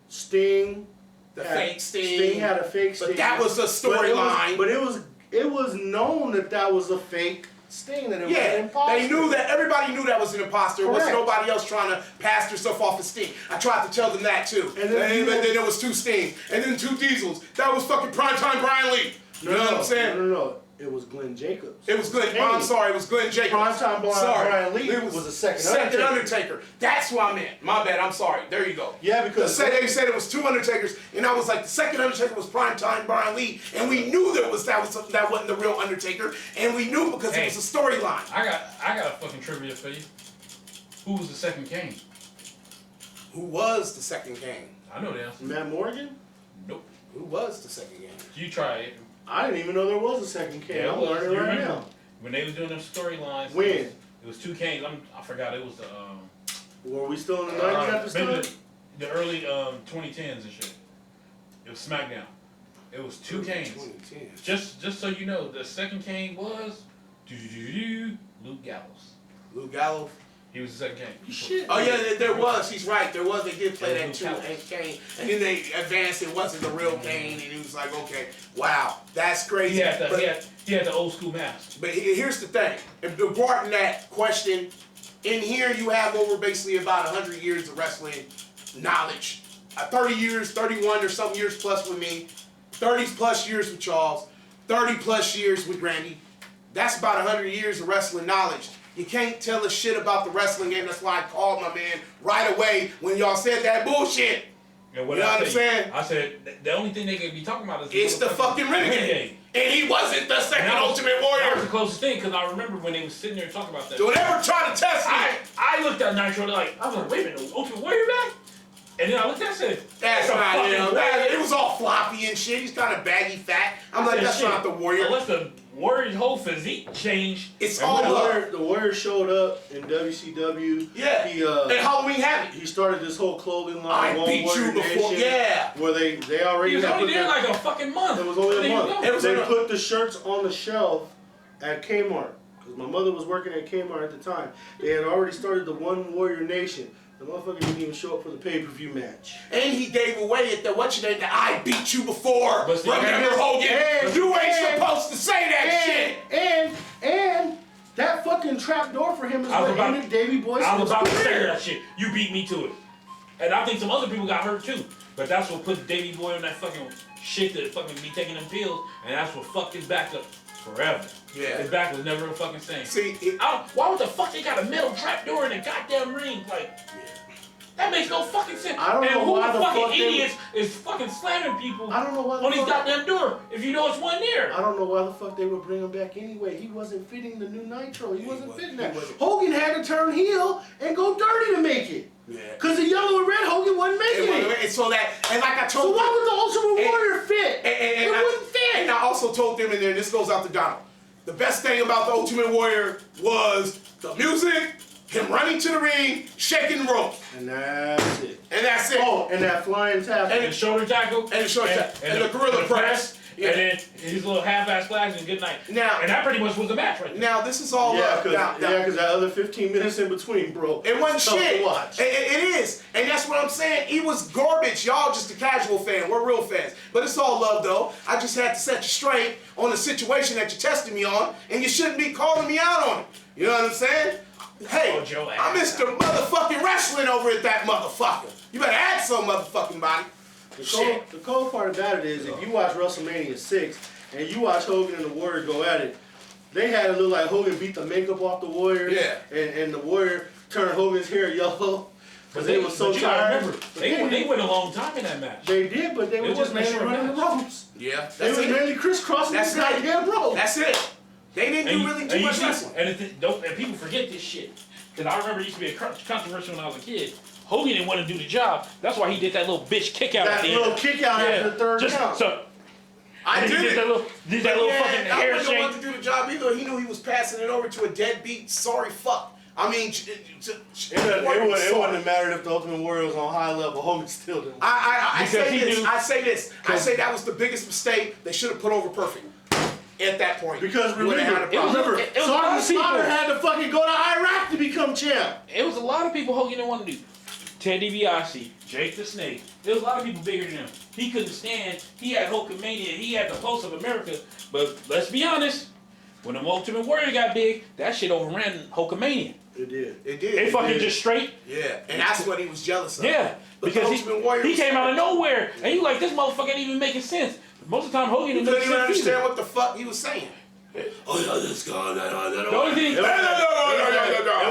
Sting. The fake Sting. Sting had a fake Sting. But that was a storyline. But it was known that was a fake Sting, that it was an imposter. They knew that. Everybody knew that was an imposter. It wasn't Correct. nobody else trying to pass herself off as Sting. I tried to tell them that too. And then there was two Stings. And then two Diesels. That was fucking primetime Brian Lee. You know what I'm saying? No. It was Glenn Jacobs. It was Glenn. I'm sorry. It was Glenn Jacobs. Primetime Brian Lee was the second Undertaker. That's what I meant. My bad. I'm sorry. There you go. Yeah, because they said it was two Undertakers, and I was like, the second Undertaker was primetime Brian Lee, and we knew that wasn't the real Undertaker, and we knew because it was a storyline. I got a fucking trivia for you. Who was the second Kane? Who was the second Kane? I know the answer. Matt Morgan? Nope. Who was the second Kane? You try it. I didn't even know there was a second Kane. Yeah, I'm learning you right remember now. when they was doing them storylines? When? It was two Kanes. I forgot. It was the Were we still in the 90s at this time? the early 2010s and shit. It was SmackDown. It was two Kanes. 2010. Just so you know, the second Kane was Luke Gallows. Luke Gallows. He was the second Kane. Shit. Oh yeah, there was. He's right. There was. They did play Yeah, that too. Luke And Kane, and then they advanced. It wasn't the real Kane, and he was like, okay, wow, that's crazy. He had the old school mask. But here's the thing. If regarding that question, in here you have over basically about 100 years of wrestling knowledge. 30 years, 31 or some years plus with me. 30 plus years with Charles. 30 plus years with Randy. That's about 100 years of wrestling knowledge. You can't tell us shit about the wrestling game. That's why I called my man right away when y'all said that bullshit. And what You know what I'm saying? I said the only thing they could be talking about is It's the fucking Renegade. And he wasn't the second Ultimate That was Warrior. the closest thing because I remember when they was sitting there talking about that. Don't ever try to test me. I looked at Nitro like I was like, wait a minute, the Ultimate Warrior back? And then I looked at it and said, That's a not fucking him. Warrior. It was all floppy and shit. He's kind of baggy fat. I'm I like, said, that's shit, not the Warrior. Unless the Warrior's whole physique changed. It's And all when love. The Warrior showed up in WCW. Yeah. He And Halloween Havoc. he started this whole clothing line. I One beat you Warrior before. Nation, Yeah. Where they already He was had only put there their- like a fucking month. It was only There a you month. go. They put the shirts on the shelf at Kmart. Because my mother was working at Kmart at the time. They had already started the One Warrior Nation. The motherfucker didn't even show up for the pay-per-view match. And he gave away at the I beat you before. But see, Remember Hogan? and- You ain't and- supposed to say that shit. And That fucking trap door for him is I was what about- ended Davey Boy I was Smith's about to say career. that shit. You beat me to it. And I think some other people got hurt too. But that's what put Davey Boy on that fucking shit to fucking be taking them pills. And that's what fucked his back up forever. Yeah. His back was never a fucking same. See, Why would the fuck they got a metal trap door in the goddamn ring? Like, that makes no fucking sense. I don't and know who why the the fucking fuck they- idiots is fucking slamming people I don't know why the on these fuck- goddamn door if you know it's one there. I don't know why the fuck they would bring him back anyway. He wasn't fitting the new Nitro. He wasn't wasn't- fitting he that. wasn't. Hogan had to turn heel and go dirty to make it. yeah. Because the yellow and red Hogan wasn't making it. And so that, and like I So told why you, would the Ultimate And- Warrior fit? It wouldn't fit. And I also told them in there, and this goes out to Donald, the best thing about the Ultimate Warrior was the music, him running to the ring, shaking the rope, And that's it. and that's it. Oh, and that flying tap. And the shoulder tackle. And the shoulder tackle. And the gorilla press. Yeah. And then his little half-ass flash and good night. Now- and that pretty much was the match right there. Now this is all Yeah, love. because Now, that other 15 minutes in between, bro. it wasn't Tough shit. to watch. It is. And that's what I'm saying. He was garbage. Y'all just a casual fan. We're real fans. But it's all love, though. I just had to set you straight on the situation that you're testing me on, and you shouldn't be calling me out on it. You know what I'm saying? Hey, Oh, Joe I'm Mr. Motherfucking Wrestling over at that motherfucker. You better add some motherfucking body. The cold part about it is, if you watch WrestleMania 6 and you watch Hogan and the Warrior go at it, they had it look like Hogan beat the makeup off the Warrior. Yeah. And the Warrior turned Hogan's hair yellow. Because they were so but you gotta tired. remember, But they went a long time in that match. They did, but they were It just wasn't a mainly short running the match. ropes. Yeah, They that's was it. mainly crisscrossing That's the it. goddamn rope. That's it. They didn't do really too much wrestling. And people forget this shit. Because I remember it used to be a controversy when I was a kid. Hogan didn't want to do the job. That's why he did that little bitch kick out That at the little end. kick out after the third count. So, I and did he it. did that little fucking I hair wouldn't want shake. to do the job either. He knew he was passing it over to a deadbeat, sorry fuck. I mean, It wouldn't have mattered if the Ultimate Warrior was on high level. Hogan still didn't. I Because say he this. knew- I say this. I say that was the biggest mistake. They should have put over Perfect at that point. Because You wouldn't have had a problem. remember, it was a lot Sergeant of people. Slaughter had to fucking go to Iraq to become champ. It was a lot of people Hogan didn't want to do. Ted DiBiase, Jake the Snake. There was a lot of people bigger than him. He couldn't stand. He had Hulkamania. He had the pulse of America. But let's be honest, when the Ultimate Warrior got big, that shit overran Hulkamania. It did. It did. They It fucking did. just straight. Yeah, and that's what he was jealous of. Yeah, But the because Ultimate Warrior he was came out of smart. nowhere, and you like, this motherfucker ain't even making sense. Most of the time, Hogan You didn't couldn't make even sense understand either. what the fuck he was saying. Oh yeah, this guy. The only thing, It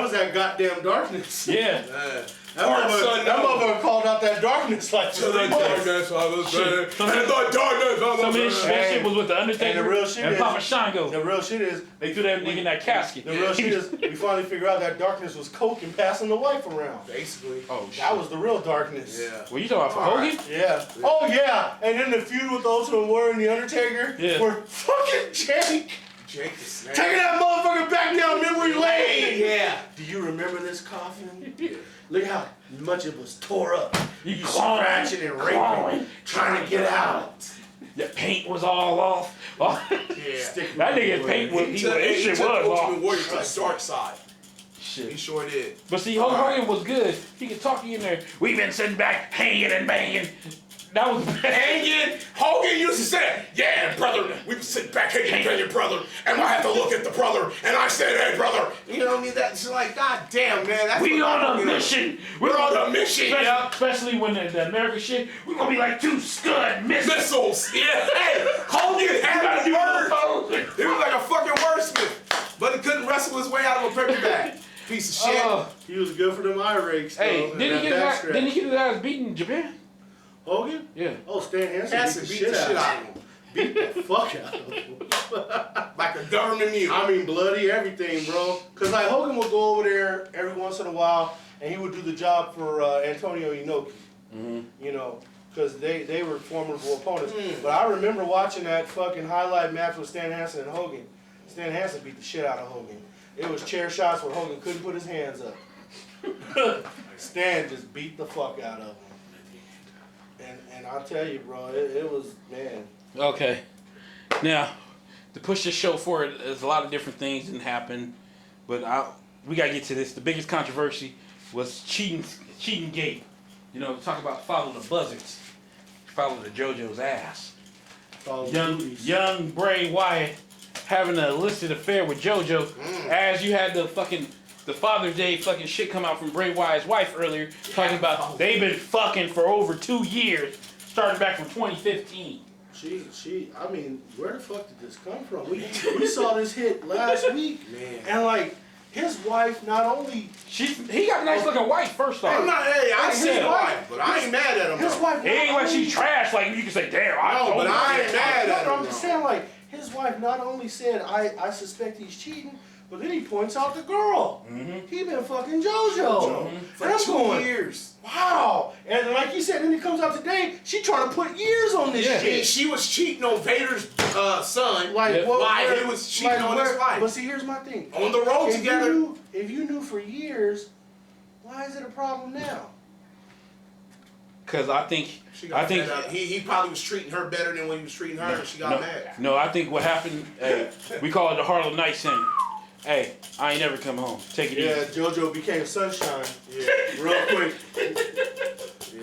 was that goddamn darkness. yeah. That motherfucker called out that darkness like To the darkness of the Shit. sun, and the darkness of Some of the this sun. that shit was with the Undertaker and the real shit and is- Papa Shango. The real shit is, They threw that nigga in that casket. the real shit is, we finally figured out that darkness was coke and passing the wife around. Basically. Oh shit. That was the real darkness. Yeah. What you talking about for All Hogan? right. Yeah. Oh yeah. And then the feud with the Ultimate Warrior and the Undertaker. Yeah. Where fucking Jake Jake the Snake. taking that motherfucker back down memory lane. Yeah. Do you remember this coffin? Look how much it was tore up. You Scratching and raping, trying to get out. The paint was all off. Oh, Yeah. Stick that with nigga's it. paint was, He his took shit the was Ultimate off. Warrior to the dark side. He Shit. sure did. But see, Hulk Hogan was good. He could talk you in there. We've been sitting back, hanging and banging. That was Hanging. Hogan used to say, yeah, brother, we was sitting back hanging, banging, brother, and I had to look at the brother, and I said, hey, brother. You know what I mean? That's like, god damn, man. That's We what on a Hogan is. mission. We're on a mission, Especially, yeah. especially when the American shit, we're gonna be like two scud missiles. Missiles. Yeah. Hey, Hogan had the word. He was like a fucking wordsmith, but he couldn't wrestle his way out of a paper bag. Piece of shit. He was good for them eye rakes. Hey, though, didn't and he that get back his didn't he get his ass beaten in Japan? Hogan? Yeah. Oh, Stan Hansen Hansen beat the shit out of him. Beat the fuck out of him. Like a government mule. I mean, bloody everything, bro. Cause like Hogan would go over there every once in a while, and he would do the job for Antonio Inoki. You know, cause they were formidable opponents. But I remember watching that fucking highlight match with Stan Hansen and Hogan. Stan Hansen beat the shit out of Hogan. It was chair shots where Hogan couldn't put his hands up. Stan just beat the fuck out of him. And I'll tell you, bro, it was, man. Okay. Now, to push this show forward, there's a lot of different things that happen, but we gotta get to this. The biggest controversy was cheating gate. You know, talk about follow the buzzards, follow the JoJo's ass. Follow the Young booties. young Bray Wyatt having an illicit affair with JoJo, as you had the Father's Day fucking shit come out from Bray Wyatt's wife earlier, talking about they've been fucking for over 2 years, starting back from 2015. I mean, where the fuck did this come from? We saw this hit last week, Man. and like his wife not only He got a nice looking wife. First off, I see his wife, but I ain't mad at him. his wife. it ain't like she's trash. Like you can say, damn. No, but I ain't mad at him. I'm just saying, like his wife not only said I suspect he's cheating, but then he points out the girl. He been fucking JoJo For and I'm 2 going, years. wow. And like you said, then he comes out today. She trying to put years on this And shit. she was cheating on Vader's son. Like Yeah. Why he was cheating on his wife. But see, here's my thing. On the road together. If you knew for years, why is it a problem now? Because I think fed up. He probably was treating her better than when he was treating her, and she got mad. No, I think what happened. We call it the Harlem Nights thing. Hey, I ain't never come home. Take it easy. JoJo became sunshine. Yeah. Real quick.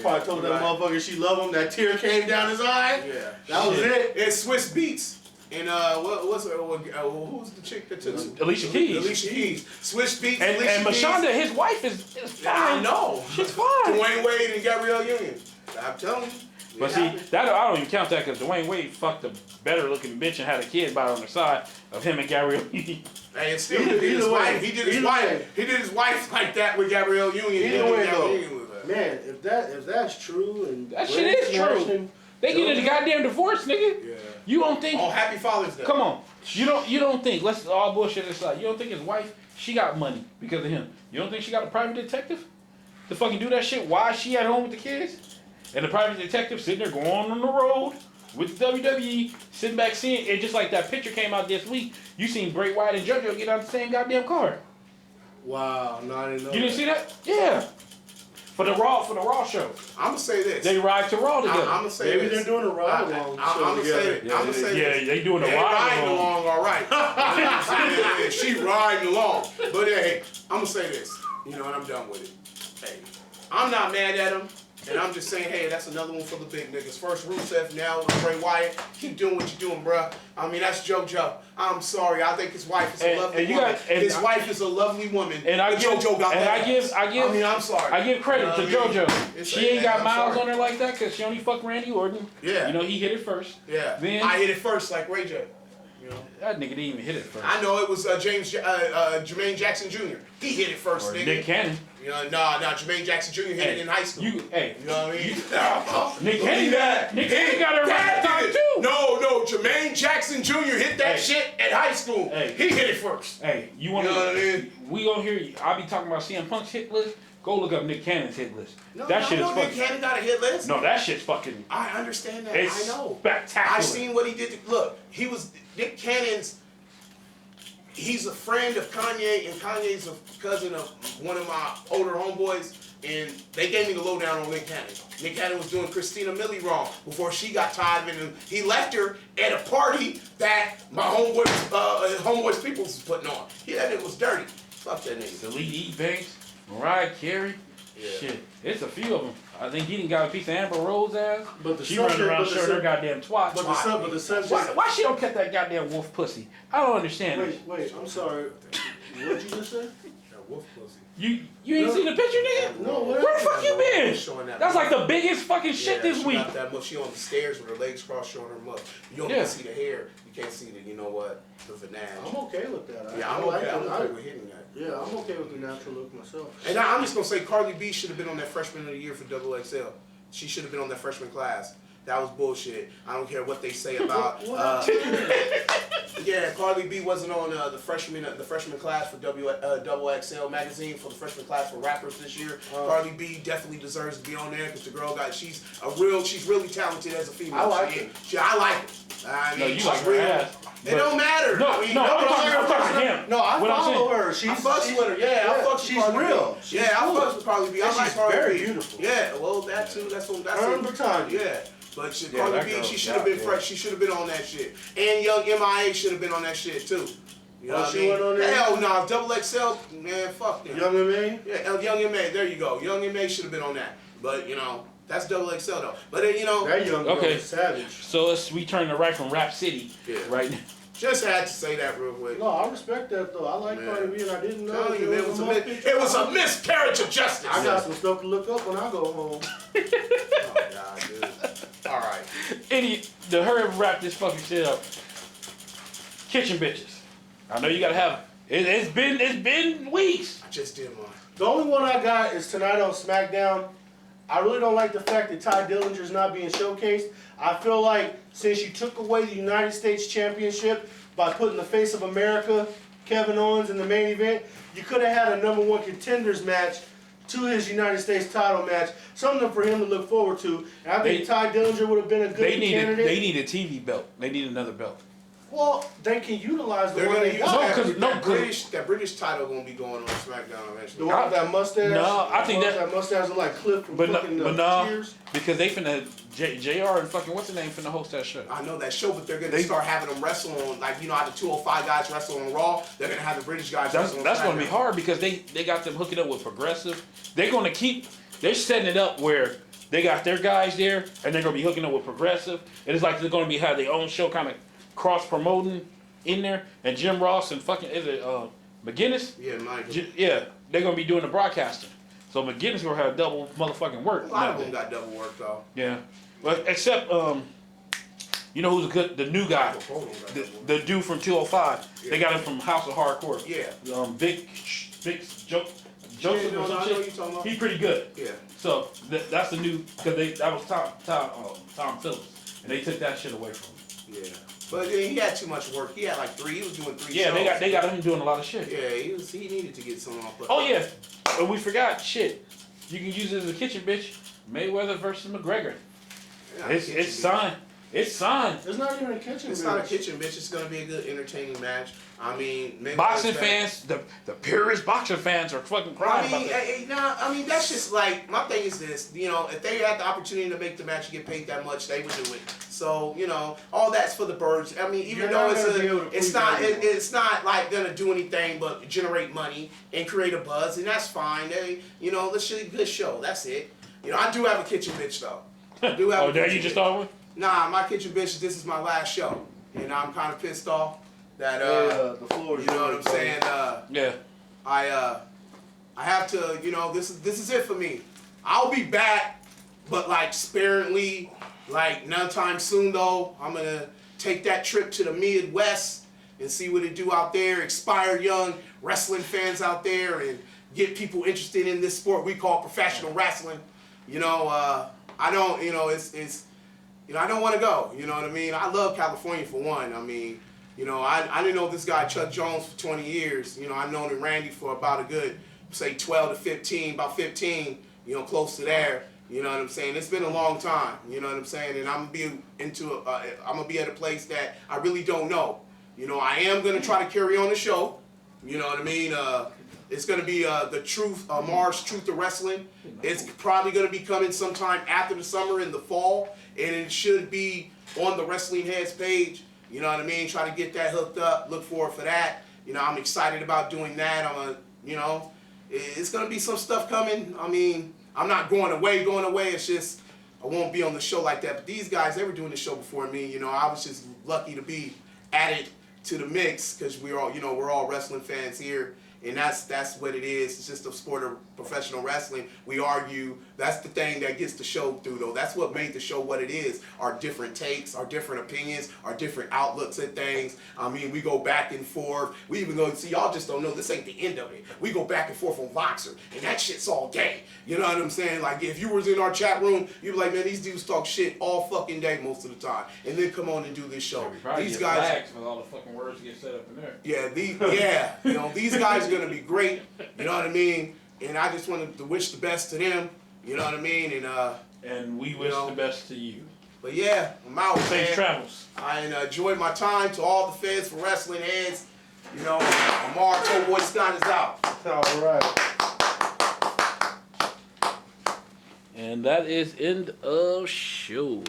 Probably told that motherfucker she loved him. That tear came down his eye. Yeah. That was it. It's Swiss Beats. And who's the chick that took Alicia Keys. Alicia Keys. Swiss Beats. And Alicia Mashonda, his wife, is fine. I know. She's fine. Dwayne Wade and Gabrielle Union. I'm telling you. But see, that I don't even count that because Dwayne Wade fucked a better looking bitch and had a kid by on the side of him and Gabrielle Union. Hey, and still he did his wife. He did his wife. He did his wife like that with Gabrielle Union. Either way though, man, if that's true and that shit is true. They get a goddamn divorce, nigga. Yeah. You don't think? Oh, Happy Father's Day. Come on. You don't think? Let's all bullshit aside. You don't think his wife? She got money because of him. You don't think she got a private detective to fucking do that shit while she at home with the kids? And the private detective sitting there going on the road with the WWE, sitting back seeing it, just like that picture came out this week. You seen Bray Wyatt and JoJo get out the same goddamn car. Wow, no, I didn't know. You didn't see that? Yeah. For the Raw show. I'm gonna say this. They ride to Raw together. I'm gonna say maybe this. they're doing a ride along. I'm gonna say this. They doing a They ride riding along, all right. Yeah, she riding along. But hey, I'm gonna say this. You know, and I'm done with it. Hey, I'm not mad at him. And I'm just saying, hey, that's another one for the big niggas. First Rusev, now Bray Wyatt. Keep doing what you're doing, bruh. I mean, that's JoJo. I'm sorry. I think his wife is a lovely woman. His wife is a lovely woman. And JoJo got that. I mean, I'm sorry. I give credit to JoJo. She ain't got miles sorry. on her like that because she only fucked Randy Orton. Yeah. You know, he hit it first. Yeah. Then I hit it first like Ray J. You know? That nigga didn't even hit it first. I know it was Jermaine Jackson Jr. He hit it first, Or nigga. Nick Cannon. You know, nah, Jermaine Jackson Jr. hit it in high school. You know what I mean? Nick Cannon got it right time too. No, Jermaine Jackson Jr. hit that shit at high school. Hey. He hit it first. Hey, you want to? You know what I mean? We gonna hear you. I be talking about CM Punk's hit list. Go look up Nick Cannon's hit list. No, that shit is Nick fucking. Cannon got a hit list. No, that shit's fucking. I understand that. It's I know. spectacular. I seen what he did. Look, he was Nick Cannon's. He's a friend of Kanye, and Kanye's a cousin of one of my older homeboys, and they gave me the lowdown on Nick Cannon. Nick Cannon was doing Christina Milian wrong before she got tired of him. He left her at a party that my homeboy's people was putting on. Yeah, that nigga was dirty. Fuck that nigga. Delete E. Banks, Mariah Carey. Yeah. Shit, it's a few of them. I think he didn't got a piece of Amber Rose ass. But the she running around showing her goddamn twat. But the subject. Why she don't cut that goddamn wolf pussy? I don't understand. Wait, I'm sorry. What'd you just say? That wolf pussy. You ain't seen the picture, nigga? No, Where the fuck you been? Showing that That's like the biggest fucking shit this she week. got that much. She on the stairs with her legs crossed, showing her muff. You don't see the hair. You can't see the, you know what, the vinage. I'm okay with that. Yeah, I'm okay with hitting that. Yeah, I'm okay with the natural look myself. And I'm just gonna say Carly B should have been on that freshman of the year for XXL. She should have been on that freshman class. That was bullshit. I don't care what they say about. Yeah, Carly B wasn't on the freshman class for XXL magazine for the freshman class for rappers this year. Carly B definitely deserves to be on there because the girl she's really talented as a female. I like her. I like her. I mean, you like her ass. It don't matter. No, I mean, I'm talking to him. No, I What I'm follow saying- her. I fucks with her. Yeah, I fucks with she's Carly real. B. Yeah, I fucks with Carly B. I like she's Carly very B. beautiful. Yeah, well, that too. That's Her and Britannia. Yeah. But Yeah, Carly that B, girl, she should have been fresh. She should have been on that shit. And Young MIA should have been on that shit too. You know what I she mean? went on there? Hell no, XXL, man, fuck them. Young and me? Yeah, Young MA, there you go. Young MA should have been on that. But, you know, that's XXL though. But then, you know. That young girl Okay. is savage. So we turn the right from Rap City Yeah. right now. Just had to say that real quick. No, I respect that though. I like Cardi B, and I didn't know Telling you, man, it was a miscarriage of justice. I got some stuff to look up when I go home. Oh God, dude. All right. To hurry up and wrap this fucking shit up. Kitchen bitches. I know you gotta have it. It's been weeks. I just did mine. The only one I got is tonight on SmackDown. I really don't like the fact that Ty Dillinger's not being showcased. I feel like since you took away the United States Championship by putting the face of America, Kevin Owens, in the main event, you could have had a #1 contenders match to his United States title match, something for him to look forward to. And I think Ty Dillinger would have been a good candidate. They need a TV belt. They need another belt. Well, they can utilize the They're one gonna they use got. that British title gonna be going on SmackDown eventually. The one with that mustache? No, I think that mustache is like Cliff from fucking Cheers. Because they finna JR and fucking what's the name finna host that show. I know that show, but they're gonna start having them wrestle on, like, you know how the 205 guys wrestle on Raw. They're gonna have the British guys wrestle on SmackDown. That's gonna be hard because they got them hooking up with Progressive. They're setting it up where they got their guys there and they're gonna be hooking up with Progressive. And it's like they're gonna have their own show, kind of cross promoting in there. And Jim Ross and fucking McGinnis. Yeah, Mike. They're gonna be doing the broadcasting. So McGinnis gonna have double motherfucking work. A lot of them got double work though. Yeah, well, except you know who's the new guy, the dude from 205. Yeah. They got him from House of Hardcore. Yeah. Big Joseph or some shit. He's pretty good. Yeah. So that's the new because that was Tom Phillips, and they took that shit away from him. Yeah. But he had too much work. He had like 3. He was doing 3 shows. Yeah, they got him doing a lot of shit. Yeah, he needed to get some off. Oh yeah, and we forgot shit. You can use it as a kitchen bitch. Mayweather versus McGregor. Yeah, it's signed. It's signed. It's not even a kitchen bitch. It's not a kitchen bitch. It's gonna be a good, entertaining match. I mean, boxing fans, the purest boxing fans are fucking crying about that. I mean, that's just like, my thing is this, you know, if they had the opportunity to make the match and get paid that much, they would do it. So, you know, all that's for the birds. I mean, even though it's not like gonna do anything but generate money and create a buzz, and that's fine. You know, let's show a good show. That's it. You know, I do have a kitchen bitch though. I do have. Oh, there you just started with? Nah, my kitchen bitch. This is my last show, and I'm kind of pissed off that the floor. You know what I'm saying? Yeah. I have to. You know, this is it for me. I'll be back, but like sparingly. Like no time soon though. I'm gonna take that trip to the Midwest and see what it do out there. Inspire young wrestling fans out there and get people interested in this sport we call professional wrestling. You know, I don't. You know, it's. You know, I don't want to go. You know what I mean? I love California for one. I mean, you know, I didn't know this guy Chuck Jones for 20 years. You know, I've known Randy for about a good, say, 12 to 15, about 15. You know, close to there. You know what I'm saying? It's been a long time. You know what I'm saying? And I'm gonna be at a place that I really don't know. You know, I am gonna try to carry on the show. You know what I mean? It's gonna be the Truth, Amar's Truth of Wrestling. It's probably gonna be coming sometime after the summer in the fall, and it should be on the Wrestling Heads page. You know what I mean? Try to get that hooked up. Look forward for that. You know, I'm excited about doing that. You know, it's gonna be some stuff coming. I mean, I'm not going away. It's just I won't be on the show like that. But these guys, they were doing the show before me. You know, I was just lucky to be added to the mix because we're all wrestling fans here. And that's what it is. It's just a sport of professional wrestling. We argue. That's the thing that gets the show through, though. That's what made the show what it is. Our different takes, our different opinions, our different outlooks at things. I mean, we go back and forth. We even go, see, y'all just don't know, this ain't the end of it. We go back and forth on Voxer, and that shit's all day. You know what I'm saying? Like, if you was in our chat room, you'd be like, man, these dudes talk shit all fucking day most of the time. And then come on and do this show. These guys, with all the fucking words get set up in there. Yeah, you know, these guys are gonna be great. You know what I mean? And I just wanted to wish the best to them. You know what I mean? And we wish the best to you. But yeah, I'm out. Safe travels. I enjoyed my time. To all the fans for Wrestling Heads, you know, Amar Cowboy Scott is out. All right. And that is end of show.